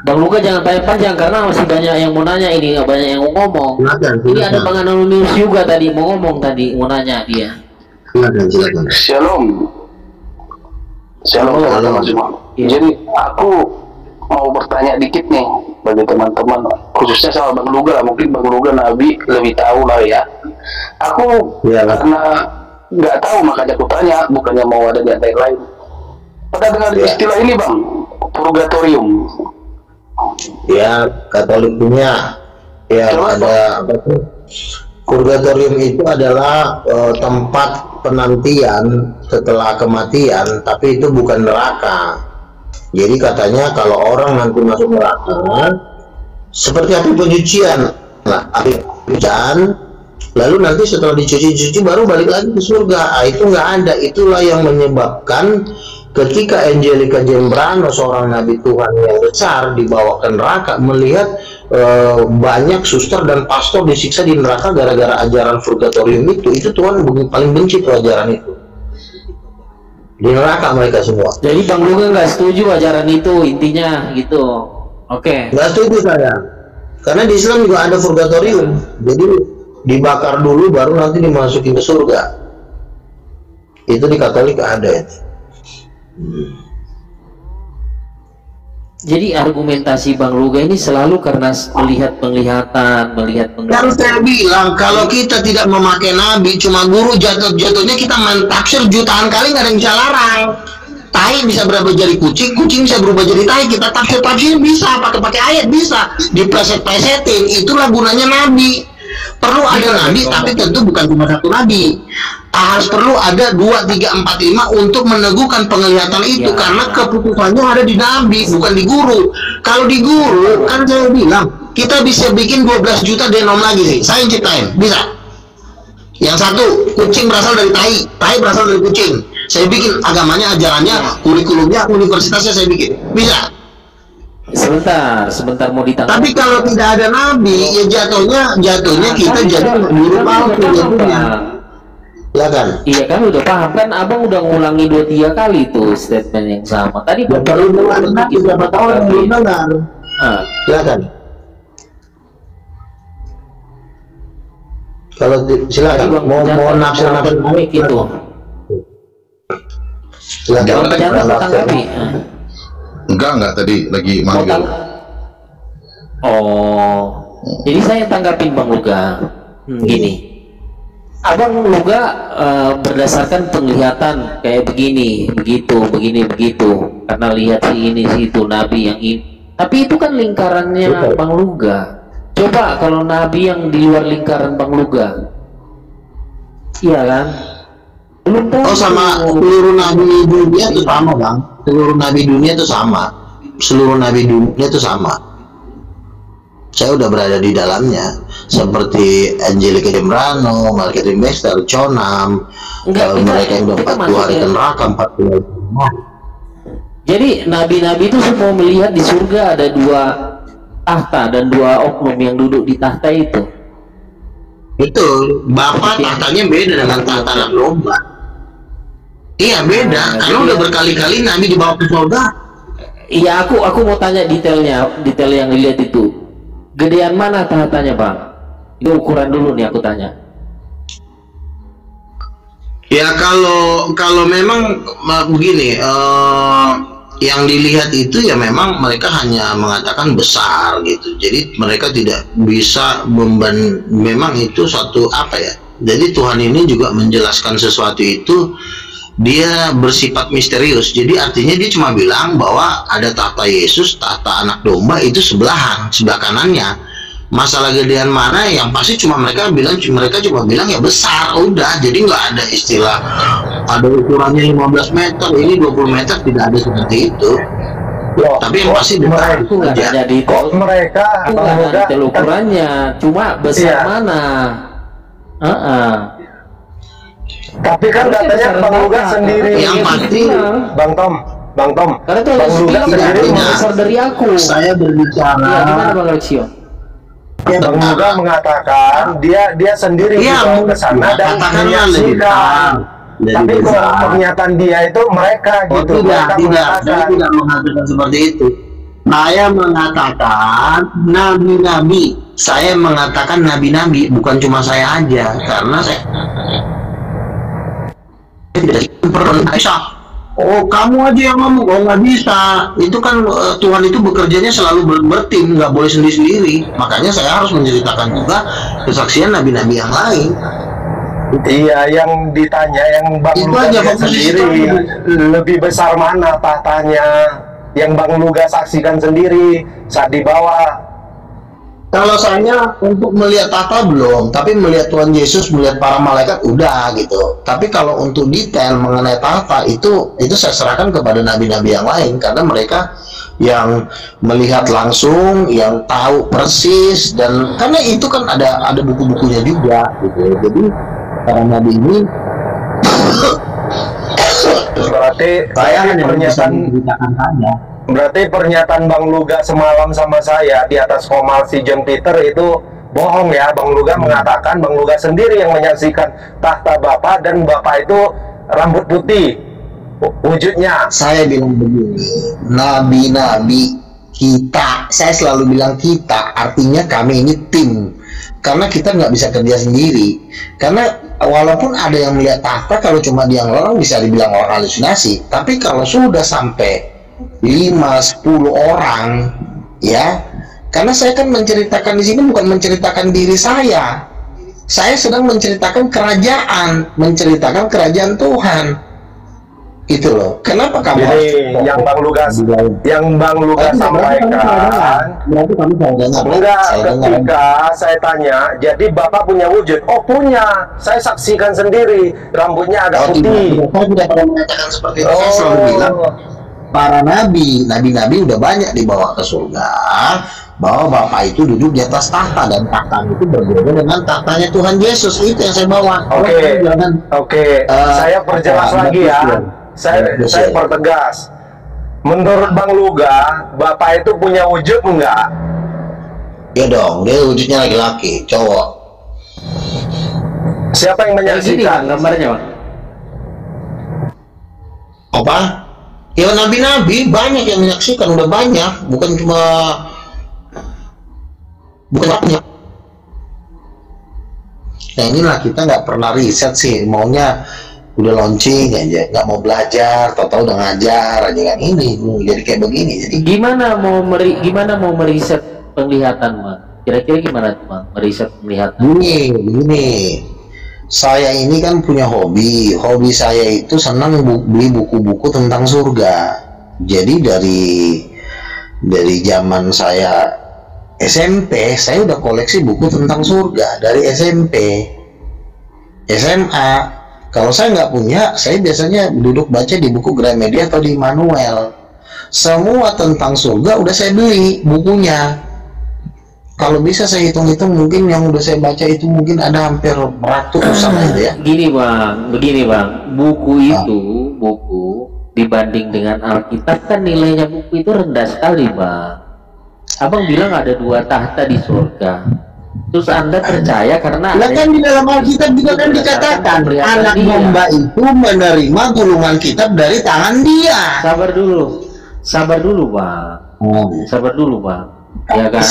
Bang Luka jangan panjang-panjang karena masih banyak yang mau nanya, ini nggak banyak yang mau ngomong. Ini ada Bang Anonymous juga tadi mau ngomong, tadi mau nanya dia. Silakan. Shalom teman-teman semua. Jadi aku mau bertanya dikit nih bagi teman-teman, khususnya sama Bang Luga. Mungkin Bang Luga nabi lebih tahu lah ya. Aku karena nggak tahu makanya aku tanya, bukannya mau ada di lain. Pada dengar istilah ini Bang, purgatorium. Ya, Katolik punya. Ya, ada apa tuh? Purgatorium itu adalah tempat penantian setelah kematian, tapi itu bukan neraka. Jadi katanya kalau orang nanti masuk neraka, seperti api pencucian. Nah, api pencucian, lalu nanti setelah dicuci-cuci baru balik lagi ke surga. Itu nggak ada. Itulah yang menyebabkan ketika Angelica Gembrano, seorang nabi Tuhan yang besar, dibawa ke neraka, melihat banyak suster dan pastor disiksa di neraka gara-gara ajaran purgatorium itu Tuhan paling benci tuh ajaran itu. Di neraka mereka semua. Jadi Bang Luga nggak setuju ajaran itu, intinya gitu. Oke. Nggak setuju saya. Karena di Islam juga ada purgatorium. Jadi dibakar dulu baru nanti dimasukin ke surga. Itu di Katolik ada. Jadi argumentasi Bang Luga ini selalu karena melihat penglihatan. Kan saya bilang, kalau kita tidak memakai nabi, cuma guru, jatuhnya kita main tafsir jutaan kali, nggak ada yang bisa larang. Tai bisa berubah jadi kucing, kucing bisa berubah jadi tai, kita tafsir bisa, pakai ayat bisa, dipleset-plesetin. Itulah gunanya nabi. Perlu ada nabi, tapi tentu bukan cuma satu nabi. Harus perlu ada 2, 3, 4, 5 untuk meneguhkan penglihatan itu, karena keputusannya ada di nabi, bukan di guru. Kalau di guru, kan saya bilang kita bisa bikin 12 juta denom lagi sih, saya ciptain, bisa. Yang satu, kucing berasal dari tai, tai berasal dari kucing. Saya bikin agamanya, ajarannya, kurikulumnya, universitasnya saya bikin, bisa. Sebentar mau ditangkap. Tapi kalau tidak ada nabi, ya jatuhnya kita jadi guru palsu jatuhnya. Ya kan? Iya kan, udah paham kan, abang udah ngulangi 2-3 kali tuh statement yang sama. Tadi baru ngulangi lagi berapa tahun belum dengar. Ya kan? Kalau silakan mau nafsir itu. Silakan. Enggak tadi lagi manggil. Jadi saya tanggapin Bang Luga. Gini. Abang Luga berdasarkan penglihatan kayak begini, begitu, karena lihat si ini, si itu, nabi yang ini. Tapi itu kan lingkarannya Bang Luga. Coba kalau nabi yang di luar lingkaran Bang Luga, iya kan? Belum tahu. Sama seluruh nabi dunia itu sama Bang. Seluruh nabi dunia itu sama. Seluruh nabi dunia itu sama. Saya udah berada di dalamnya, seperti Angelica Gembrano, Malkirim Bester, Conam, mereka yang udah 40 hari ke neraka, 40 hari. Jadi nabi-nabi itu semua melihat di surga ada 2 tahta dan 2 oknum yang duduk di tahta itu. Itu Bapak tahtanya beda dengan tahta anak domba. Iya beda, karena udah berkali-kali nabi dibawa ke surga. Iya, aku mau tanya detail yang dilihat itu. Gedean mana tahtanya Bang? Itu ukuran dulu nih aku tanya. Ya kalau memang begini, yang dilihat itu ya memang mereka hanya mengatakan besar gitu. Jadi mereka tidak bisa memang itu satu apa ya. Jadi Tuhan ini juga menjelaskan sesuatu itu, dia bersifat misterius. Jadi artinya dia cuma bilang bahwa ada tahta Yesus, tahta anak domba itu sebelah kanannya. masalah gedean mana, yang pasti cuma mereka cuma bilang ya besar, udah. Jadi nggak ada istilah ada ukurannya 15 meter, ini 20 meter, tidak ada seperti itu. Loh, tapi yang pasti besar itu nggak aja. jadi Kok mereka itu Bang nggak Luga ada ukurannya, cuma besar Iya. mana. tapi kan Harusnya katanya besar Bang Luga rata. sendiri. Yang pasti Bang Tom, Karena itu Bang Luga bilang sendiri lebih tidak. besar dari aku. Saya berbicara. Iya, gimana Bang Alexio? Bang Luga mengatakan dia sendiri Iya, dibawa ke sana dan katakanlah lebih menyaksikan. besar. Tapi Lebih kok besar. pernyataan dia itu mereka Oh, gitu. tidak, Mereka tidak, saya mengatakan. tidak mengatakan seperti itu. Saya mengatakan nabi-nabi. Saya mengatakan nabi-nabi, bukan cuma saya aja, karena saya tidak pernah bisa. Oh, kamu aja yang ngomong, oh nggak bisa. Itu kan Tuhan itu bekerjanya selalu bertim, nggak boleh sendiri-sendiri. Makanya saya harus menceritakan juga kesaksian nabi-nabi yang lain. Iya, yang ditanya yang Bang Itu Luga aja, lihat Bang, sendiri itu. lebih besar mana tahtanya yang Bang Luga saksikan sendiri saat dibawa. Kalau saya untuk melihat tahta belum, tapi melihat Tuhan Yesus, melihat para malaikat udah gitu. Tapi kalau untuk detail mengenai tahta itu saya serahkan kepada nabi-nabi yang lain, karena mereka yang melihat langsung, yang tahu persis, dan karena itu kan ada buku-bukunya juga gitu. Jadi para nabi ini Berarti pernyataan Bang Luga semalam sama saya di atas Komal si John Peter itu bohong ya. Bang Luga mengatakan Bang Luga sendiri yang menyaksikan tahta Bapak, dan Bapak itu rambut putih wujudnya. Saya bilang begini, nabi-nabi kita, saya selalu bilang kita, artinya kami ini tim, karena kita nggak bisa kerja sendiri. Karena walaupun ada yang melihat tahta, kalau cuma dia orang bisa dibilang orang halusinasi, tapi kalau sudah sampai 5-10 orang, ya, karena saya kan menceritakan di sini bukan menceritakan diri saya sedang menceritakan kerajaan, menceritakan kerajaan Tuhan, gitu loh. Kenapa kamu? Jadi yang Bang Luga sampaikan, enggak, ketika saya tanya, jadi Bapak punya wujud? Oh punya, saya saksikan sendiri, rambutnya agak putih. Saya tidak pernah mengatakan seperti itu. Saya selalu bilang para nabi udah banyak dibawa ke surga, bahwa Bapak itu duduk di atas tahta, dan tahta itu berbeda dengan tahtanya Tuhan Yesus. Itu yang saya bawa. Oke. Saya perjelas lagi ya. Saya pertegas. Menurut Bang Luga, Bapak itu punya wujud enggak? Ya dong, dia wujudnya laki-laki, cowok. Siapa yang menyaksikan gambarnya, Bang? Apa? Ya nabi-nabi banyak yang menyaksikan, udah banyak, bukan banyak. Nah inilah kita nggak pernah riset sih, maunya udah launching aja, nggak mau belajar, tahu-tahu udah ngajar aja kan, ini jadi kayak begini. Jadi gimana mau meriset penglihatan, Bang? Kira-kira gimana tuh, Bang, meriset penglihatan? Begini. Saya ini kan punya hobi saya itu senang beli buku-buku tentang surga. Jadi dari zaman saya SMP, saya udah koleksi buku tentang surga dari SMP, SMA. Kalau saya nggak punya, saya biasanya duduk baca di buku Gramedia atau di Manuel. Semua tentang surga udah saya beli bukunya. Kalau bisa saya hitung-hitung, mungkin yang udah saya baca itu mungkin ada hampir ratusan gitu ya. Begini bang, buku dibanding dengan Alkitab kan nilainya buku itu rendah sekali, Bang. Abang bilang ada 2 tahta di surga. Terus Anda percaya karena kan di dalam Alkitab juga kan dikatakan anak domba itu menerima gulungan kitab dari tangan dia. Sabar dulu, Bang. Sabar dulu, Bang. Ya kan?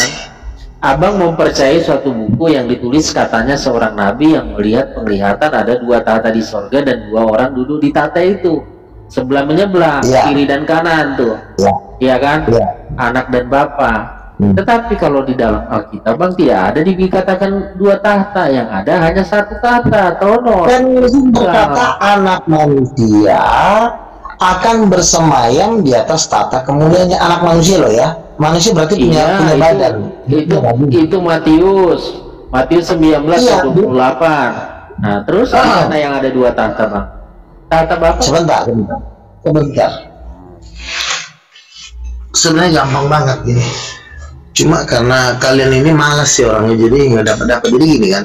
Abang mempercayai suatu buku yang ditulis katanya seorang nabi yang melihat penglihatan ada 2 tahta di surga dan 2 orang duduk di tahta itu, sebelah menyebelah, kiri dan kanan tuh, ya kan, anak dan bapa. Tetapi kalau di dalam Alkitab, Bang, tidak ada dikatakan 2 tahta, yang ada hanya 1 tahta. Tono. Kan berkata anak manusia akan bersemayam di atas tata kemuliaannya. Anak manusia loh ya, manusia berarti punya badan. Itu Matius 19:28. Nah terus mana yang ada 2 tahta, Bang? Tahta Bapa? Sebentar. Sebenarnya gampang banget gini, cuma karena kalian ini malas sih orangnya, jadi nggak dapat. Jadi gini kan,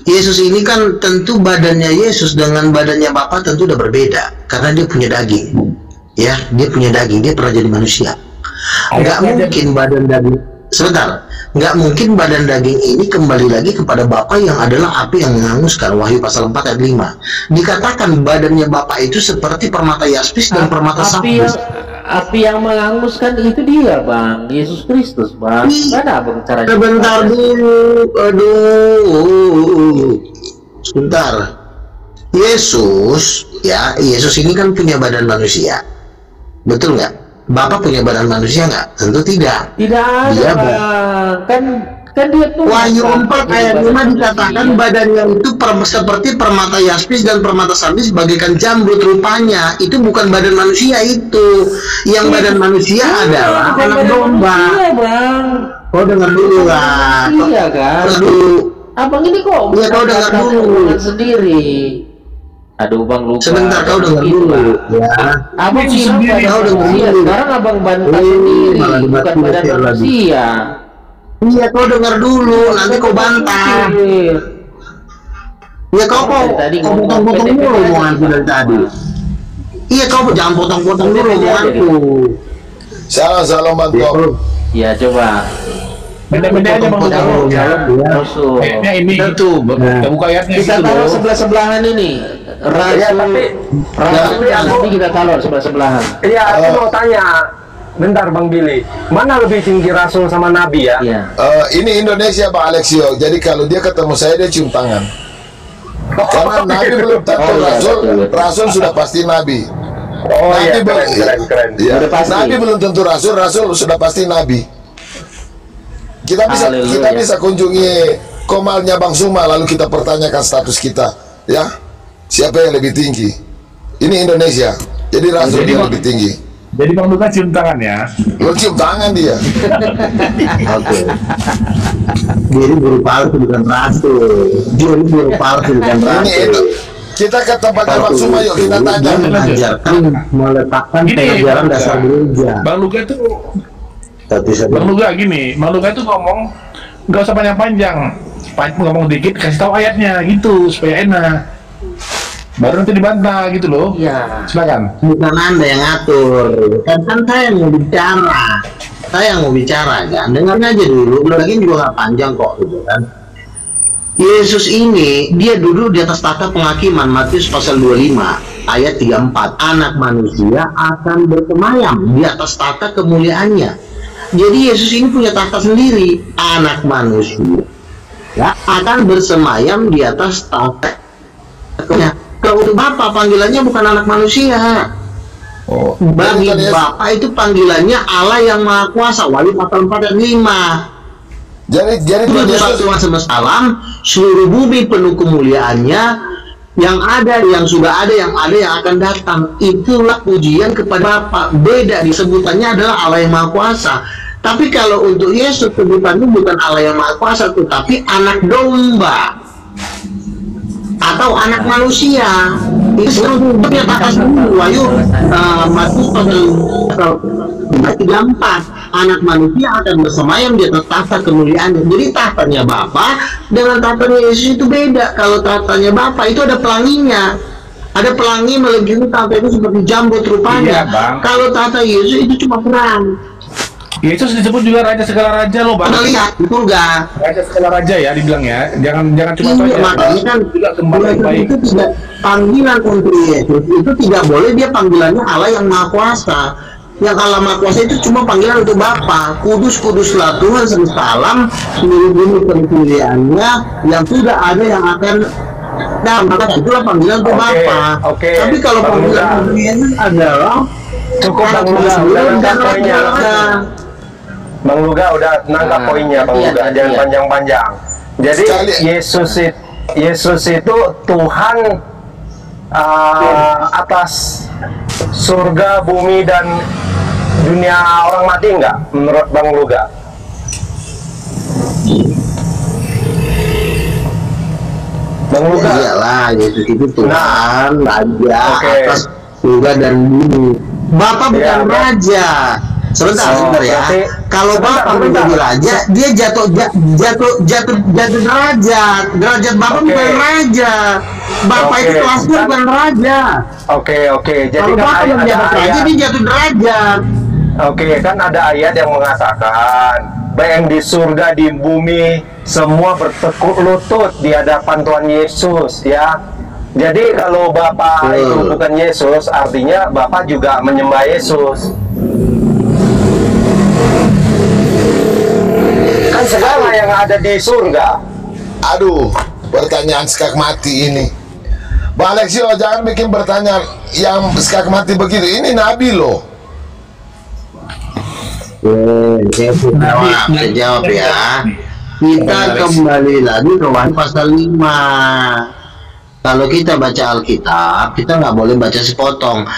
Yesus ini kan tentu badannya Yesus dengan badannya Bapa tentu udah berbeda, karena dia punya daging, ya, dia punya daging, dia pernah jadi manusia. Nggak mungkin badan daging, nggak mungkin badan daging ini kembali lagi kepada Bapa yang adalah api yang menghanguskan. Wahyu pasal 4 ayat 5 dikatakan badannya Bapa itu seperti permata yaspis dan permata sapphire. Api yang menghanguskan itu dia, Bang, Yesus Kristus, Bang. Mana Abang caranya? Sebentar dulu, sebentar. Yesus ini kan punya badan manusia, betul nggak? Bapak punya badan manusia nggak? Tentu tidak. Tidak ada, dia kan dia tuh. Wahyu 4 ayat 5 dikatakan badannya itu seperti permata yaspis dan permata sapphire bagaikan jamrud rupanya. Itu bukan badan manusia itu. Yang badan manusia adalah anak domba. Kau dengar dulu lah. Iya kan? Abang ini kok? Iya, kau dengar dulu sendiri. Aduh, Bang lupa. Sebentar, kau dengar dulu ya. Abang sendiri kau dengar dulu. Sekarang Abang bantah sendiri, bukan badan manusia. Iya, kau dengar dulu, nanti kau bantah. Iya, kau potong-potong dulu omonganku dari tadi. Iya, kau jangan potong-potong dulu omonganku. Salam bantu. Iya, coba. Beda-beda aja Bang Luga. Ayatnya ini gitu, buka ayatnya kita taruh sebelah-sebelahan ini. Rasul nanti kita taruh sebelah-sebelahan. Iya, aku mau tanya. Bentar Bang Billy, mana lebih tinggi Rasul sama Nabi ya? Ini Indonesia Bang Alexio, jadi kalau dia ketemu saya dia cium tangan. Karena Nabi belum tentu Rasul sudah pasti Nabi. Nabi keren. Ya. Nabi belum tentu Rasul sudah pasti Nabi. Kita bisa kunjungi komalnya Bang Suma, lalu kita pertanyakan status kita, ya, siapa yang lebih tinggi? Ini Indonesia, jadi Rasul dia lebih tinggi. Jadi Bang Luka cium tangan ya? Lo cium tangan dia. Oke. Jadi guru palsu bukan rasul. Jadi guru palsu bukan rasul. Ini kita ke tempatnya Bang Suma, yuk kita tanya. Mengajarkan, meletakkan pengajaran dasar gereja. Bang Luka tuh, Bang Luka tuh ngomong nggak usah panjang-panjang, ngomong dikit, kasih tahu ayatnya gitu supaya enak. Baru nanti dibantah gitu loh. Iya. Silakan. Bukan Anda yang ngatur, kan saya yang mau bicara. Saya yang mau bicara kan. Dengarnya aja dulu. Lagi juga nggak panjang kok gitu kan. Yesus ini dia duduk di atas tahta penghakiman. Matius pasal 25 ayat 34. Anak manusia akan bersemayam di atas tahta kemuliaannya. Jadi Yesus ini punya tahta sendiri. Anak manusia ya akan bersemayam di atas tahta kemuliaan. Kalau untuk Bapak panggilannya bukan anak manusia. Bagi Bapak itu panggilannya Allah yang Maha Kuasa. Wahyu pasal 4 ayat 5. Jadi Tuhan semesta alam, seluruh bumi penuh kemuliaannya, yang ada, yang sudah ada, yang akan datang. Itulah pujian kepada Bapak. Beda disebutannya adalah Allah yang Maha Kuasa. Tapi kalau untuk Yesus sebutannya bukan Allah yang Maha Kuasa, tetapi anak domba atau anak manusia. Itu menyatakan dulu Wahyu Matius pasal 34, anak manusia akan bersemayam di atas tahta kemuliaannya. Jadi tahtanya Bapa dengan tahtanya Yesus itu beda. Kalau tahtanya Bapa itu ada pelanginya, ada pelangi melebihi tahta itu seperti jamrud rupanya. Kalau tahta Yesus itu cuma terang. Yesus disebut juga raja segala raja loh Bang. Anda lihat, betul gak? Raja segala raja ya dibilang ya. Jangan cuma iya, makanya kan juga kembali baik. Itu tidak panggilan untuk Yesus. Itu tidak boleh dia panggilannya Allah yang Maha Kuasa. Yang Allah Maha Kuasa itu cuma panggilan untuk Bapa. Kudus-kuduslah Tuhan semesta alam, seluruh bumi kemuliaannya, yang sudah ada yang akan. Nah, maka itulah panggilan untuk Bapa. Tapi kalau panggilan untuk Yesus adalah cukup Bang Luga, udah nangkap poinnya. Bang Luga udah nangkap poinnya, Bang Luga, jangan panjang-panjang. Jadi Yesus itu Tuhan atas surga, bumi, dan dunia orang mati enggak menurut Bang Luga? Bang Luga? Iyalah, Yesus itu Tuhan, Raja atas surga dan bumi. Bapak bukan raja. Sebentar ya. Kalau Bapak menjadi raja, dia jatuh derajat. Derajat Bapak bukan raja. Bapak itu kelas bukan raja. Oke. Jadi kalau kan Bapak menjabat raja, dia jatuh derajat. Oke, kan ada ayat yang mengatakan baik yang di surga, di bumi, semua bertekuk lutut di hadapan Tuhan Yesus, ya. Jadi kalau Bapak itu bukan Yesus, artinya Bapak juga menyembah Yesus. Kan segala yang ada di surga. Aduh, pertanyaan sekak mati ini. Bang Alexio, jangan bikin pertanyaan yang sekak mati begitu. Ini Nabi loh. Saya jawab ya. Kita kembali lagi ke Wahyu pasal 5. Kalau kita baca Alkitab, kita nggak boleh baca sepotong.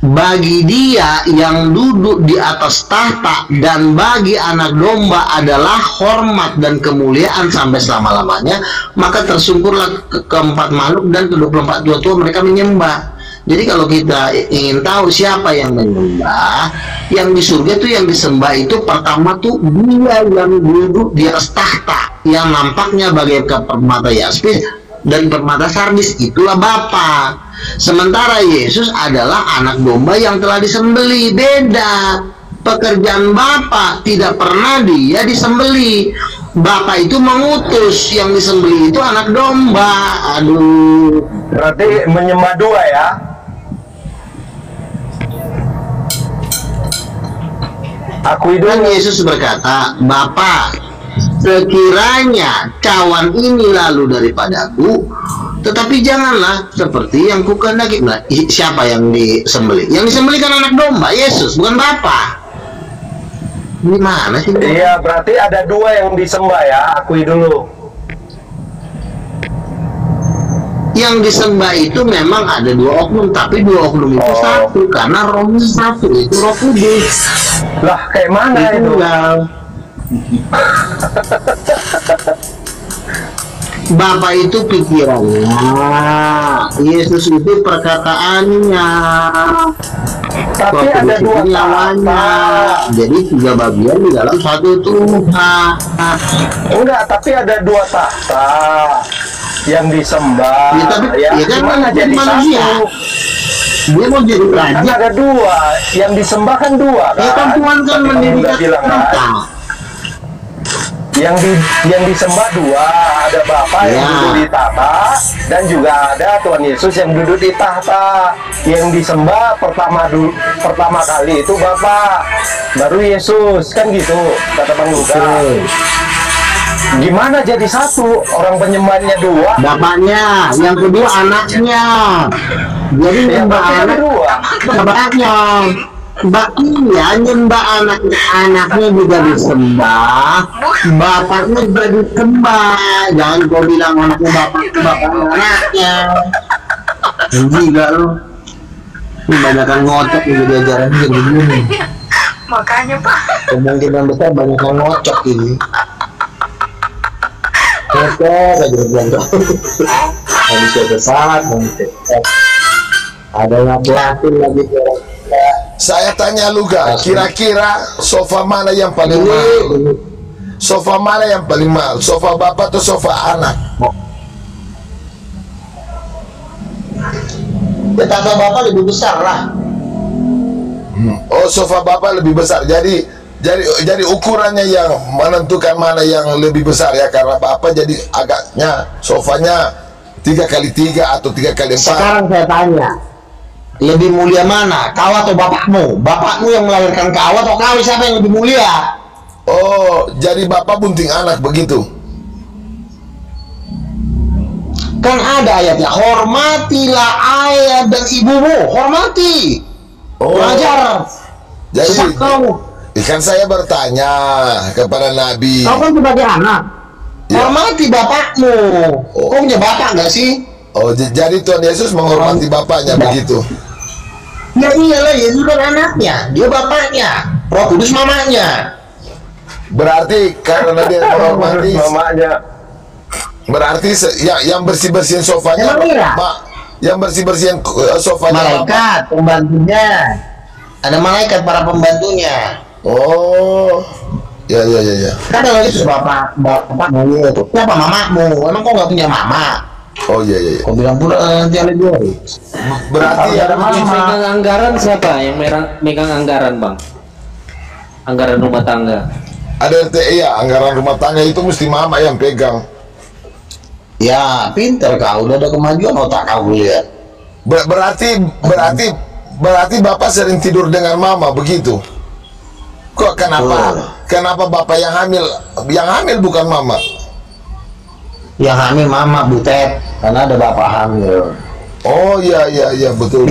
Bagi dia yang duduk di atas tahta dan bagi anak domba adalah hormat dan kemuliaan sampai selama-lamanya, maka tersungkurlah keempat makhluk dan ke-24 tua-tua mereka menyembah. Jadi kalau kita ingin tahu siapa yang menyembah, yang di surga itu yang disembah itu pertama tuh dia yang duduk di atas tahta, yang nampaknya bagaikan permata yaspis dan permata sardis, itulah Bapa. Sementara Yesus adalah anak domba yang telah disembeli. Beda. Pekerjaan Bapa tidak pernah dia disembeli. Bapa itu mengutus, yang disembeli itu anak domba. Aduh. Berarti menyembah dua ya? Aku itu Yesus berkata, Bapa, sekiranya cawan ini lalu daripadaku, tetapi janganlah seperti yang kukehendaki. Nah, siapa yang disembeli? Yang disembeli kan anak domba, Yesus, bukan Bapa. Gimana sih? Iya, berarti ada dua yang disembah ya, akui dulu. Yang disembah itu memang ada dua oknum, tapi dua oknum itu satu, karena rohnya satu, itu Roh Kudus. Lah, kayak mana itu? Bapak itu pikirannya, Yesus itu perkataannya, tapi ada dua nyawanya. Jadi tiga bagian di dalam satu Tuhan. Enggak, tapi ada dua tahta yang disembah. Ya, tapi ya kan gimana jadi manusia. satu? Dia mau jadi raja. Kan ada dua, yang disembah kan dua kan? Ya kan Tuhan kan mendirikan tahta. Yang disembah dua, ada Bapa yang duduk di tahta dan juga ada Tuhan Yesus yang duduk di tahta. Yang disembah pertama kali itu Bapa, baru Yesus, kan gitu kata Bang Luga. Gimana jadi satu? Orang penyembahnya dua. Bapaknya, yang kedua anaknya. Jadi nyembah anak dua. Bapaknya. Mbaknya nyembah anaknya juga disembah, bapaknya juga disembah. Jangan kau bilang anaknya bapaknya anaknya. Gila lu. Ini banyakan ngocok ini diajaran jadi begini. Makanya Pak. Kemungkinan besar banyakan ngocok ini. Ngocok aja bilang tuh. Habis ada saat nanti. Ada ngabuatin lagi. Saya tanya Luga, kira-kira sofa mana yang paling mahal? Sofa mana yang paling mahal? Sofa bapak atau sofa anak? Ya kata bapak lebih besar lah. Oh, sofa bapak lebih besar. Jadi ukurannya yang menentukan mana yang lebih besar ya, karena bapak jadi agaknya sofanya 3x3 atau 3x4. Sekarang saya tanya, lebih mulia mana, kau atau bapakmu? Bapakmu yang melahirkan kau atau kau, siapa yang lebih mulia? Oh, jadi bapak bunting anak begitu? Kan ada ayatnya, hormatilah ayah dan ibumu, hormati. Belajar. Jadi, ikan saya bertanya kepada Nabi. Kau kan sebagai anak, hormati bapakmu. Kau punya bapak nggak sih? Oh, jadi Tuhan Yesus menghormati bapaknya begitu? Ya iyalah, Yesus kan anaknya, dia bapaknya, Roh Kudus mamanya. Berarti karena dia menghormati mamanya. Berarti yang bersih-bersihin sofanya, Emang iya? yang bersih-bersihin sofanya Malaikat pembantunya, ada malaikat para pembantunya. Oh, ya. Kan kalau itu bapakmu itu, siapa mamamu? Emang kau nggak punya mama? Oh iya. Kau bilang pula nanti alegori. Berarti ada Yang megang anggaran siapa? Yang megang anggaran, Bang? Anggaran rumah tangga. ada RT, iya, anggaran rumah tangga itu mesti mama yang pegang. Ya, pinter kau, udah ada kemajuan otak kau lihat. Berarti bapak sering tidur dengan mama begitu. Kok kenapa bapak yang hamil bukan mama? Yang hamil mama Butet, karena ada bapak hamil. Oh iya betul.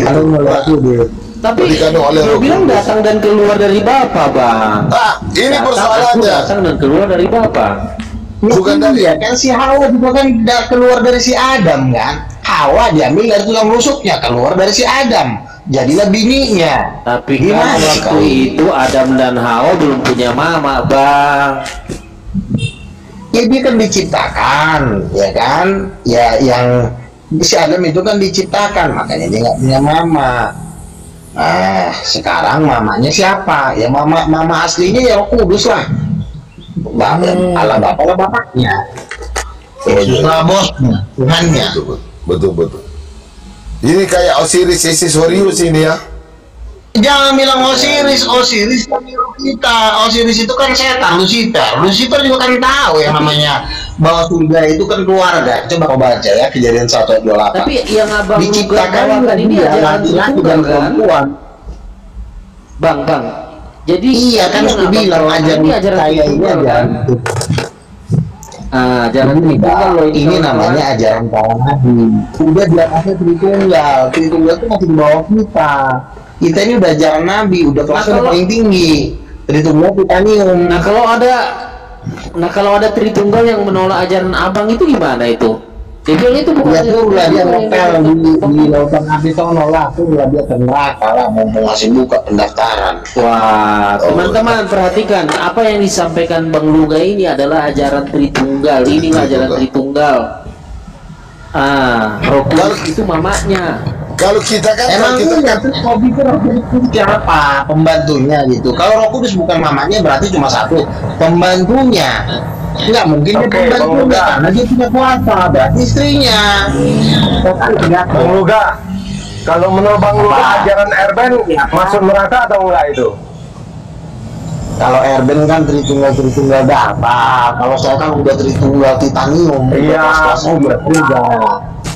Tapi Dikandung oleh lu Roh bilang Kudus. datang dan keluar dari Bapa, Bang. Ini Datang persoalannya. dan keluar dari Bapa. Bukan dari ya kan si Hawa juga kan keluar dari si Adam kan. Hawa diambil dari tulang rusuknya, keluar dari si Adam, jadilah bininya. Tapi Gimana kan waktu kau? itu Adam dan Hawa belum punya mama, Bang. Ya dia kan diciptakan, ya kan? Ya yang si Adam itu kan diciptakan, makanya dia nggak punya mama. Nah, sekarang mamanya siapa? Ya mama aslinya ya Roh Kudus lah. Bapak, Allah Bapak lah bapaknya. Yesuslah bosnya, Tuhannya. betul. Ini kayak Osiris Isis Horus ini ya. Jangan bilang Osiris kan niru kita. Osiris itu kan setan, Lucifer juga kan tahu yang namanya bahwa surga itu kan keluarga. Coba kau baca ya Kejadian 1:28. Tapi yang abang diciptakan bawakan ini dia ajaran laki-laki tunggal dan kan? perempuan. Bang. Jadi Iya kan yang aku abang bilang bawakan ajaran ini ajaran saya ini tunggal, kan? ajaran Ajaran tunggal loh ini namanya ajaran para nabi. Udah di atasnya Tritunggal itu masih di bawah kita. Kita ini udah ajaran nabi, udah kelasnya udah paling tinggi. Tritunggal titanium. Nah kalau ada Tritunggal yang menolak ajaran abang itu gimana itu? Dia bilang itu bukan Ya tuh lah dia Tritunggal ngepel yang di lautan api sono lah, tuh lah dia ke neraka lah, mau ngasih buka pendaftaran. Wah, teman-teman perhatikan apa yang disampaikan Bang Luga ini adalah ajaran Tritunggal. Inilah ajaran Tritunggal. Roh Kudus itu mamanya. Kalau kita kan Emang terus mau bikin Roh Kudus siapa? Pembantunya gitu. Kalau Roh Kudus bukan mamanya berarti cuma satu, pembantunya. Nggak mungkin dia pembantunya karena dia punya kuasa, berarti istrinya. Bang Luga, kalau menurut Bang Luga ajaran Erben masuk neraka atau enggak itu? Kalau Erben kan Tritunggal apa? Kalau saya kan udah Tritunggal titanium. Iya, juga.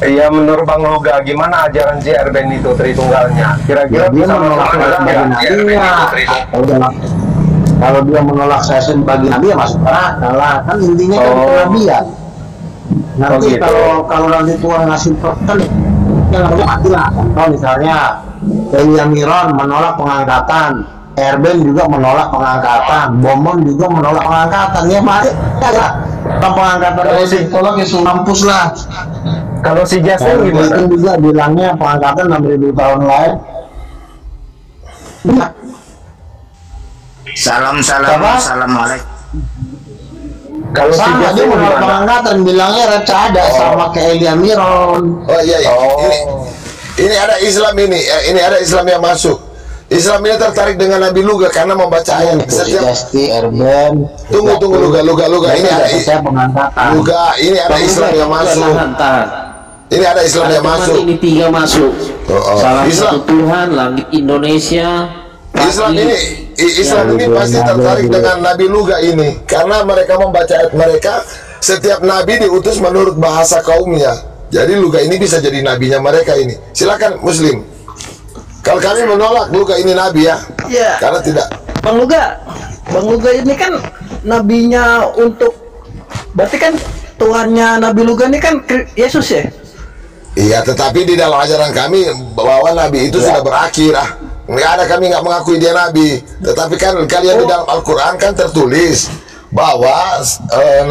Iya, menurut Bang Luga gimana ajaran si Erben itu Tritunggalnya? Kira-kira Dia bisa menolak masuk neraka sebagai nggak? nabinya. Kalau dia menolak saya sebagai nabi ya masuk neraka lah. Kan intinya kan kenabian. Nanti gitu. kalau nanti Tuhan ngasih kan yang mati lah. Kalau misalnya Eliamiron menolak pengangkatan, Erben juga menolak pengangkatan, Bomon juga menolak pengangkatan. Ya mari ya pengangkatan dari psikolog ya mampus lah. Kalau si Justin gimana? Itu juga bilangnya pengangkatan 6.000 tahun lain. Assalamualaikum. Kalau si Sama dia Justin menolak gimana? pengangkatan bilangnya Recada sama kayak Eliamiron. Oh iya. Ini ada Islam ini ada Islam yang masuk. Islam ini tertarik dengan Nabi Luga karena membaca ayat setiap Erben. tunggu Luga ini ada pengangkatan. Luga ini ada Islam yang masuk. Tahan. Ini ada Islam yang masuk. Ini 3 masuk. Salah Islam. satu Tuhan, langit Indonesia. Islam ini pasti tertarik dengan Nabi Luga ini karena mereka membaca ayat mereka. Setiap nabi diutus menurut bahasa kaumnya. Jadi Luga ini bisa jadi nabinya mereka ini. Silakan Muslim. Kalau kami menolak Luga ini nabi ya. Iya. Karena tidak. Bang Luga ini kan nabinya untuk, berarti kan Tuhannya Nabi Luga ini kan Yesus ya? Iya, tetapi di dalam ajaran kami bahwa nabi itu sudah berakhir. Nggak ada, kami nggak mengakui dia nabi. Tetapi kan kalian di dalam Al-Quran kan tertulis bahwa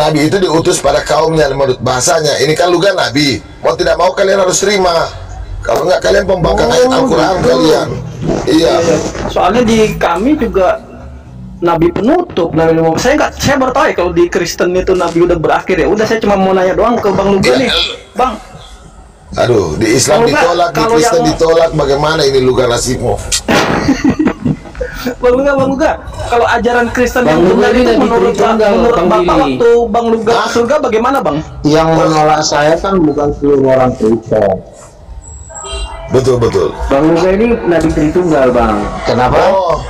nabi itu diutus pada kaumnya menurut bahasanya. Ini kan Luga nabi. Mau tidak mau kalian harus terima. Kalau nggak kalian pembangkang ayat Al-Quran kalian. Iya. Soalnya di kami juga nabi penutup. Saya baru tahu ya kalau di Kristen itu nabi udah berakhir ya. Udah, saya cuma mau nanya doang ke Bang Luga nih, Bang. Aduh, di Islam ditolak, di Kristen ditolak. Bagaimana ini Luga nasibmu? Bang Luga, kalau ajaran Kristen yang benar itu menurut Bapak waktu Bang Luga surga bagaimana, Bang? Yang menolak saya kan bukan seluruh orang Kristen. Betul. Bang Luga ini nabi Tritunggal, Bang. Kenapa? Oh,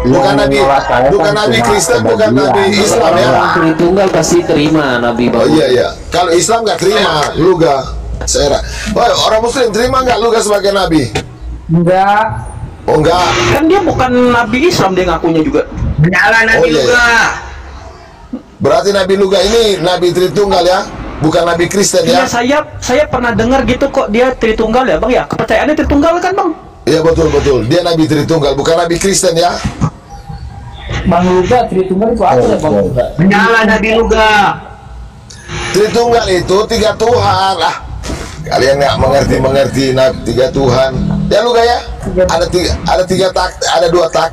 bukan nabi Kristen, bukan nabi Islam ya. Tritunggal pasti terima nabi Bang. Oh iya. Kalau Islam nggak terima Luga. Orang Muslim terima nggak Luga sebagai nabi? Enggak. Oh enggak. Kan dia bukan nabi Islam, dia ngakunya juga. Nyala Nabi Luga. Berarti Nabi Luga ini nabi Tritunggal ya, bukan nabi Kristen ya? Iya, saya pernah dengar gitu kok, dia Tritunggal ya, Bang ya. Kepercayaannya Tritunggal kan, Bang? Iya betul. Dia nabi Tritunggal, bukan nabi Kristen ya. Bang Luga Tritunggal itu apa ya, Bang Luga? Nyala Nabi Luga. Tritunggal itu 3 Tuhan lah. Kalian nggak mengerti 3 Tuhan. Ya Luga ya. Ada 2 takta.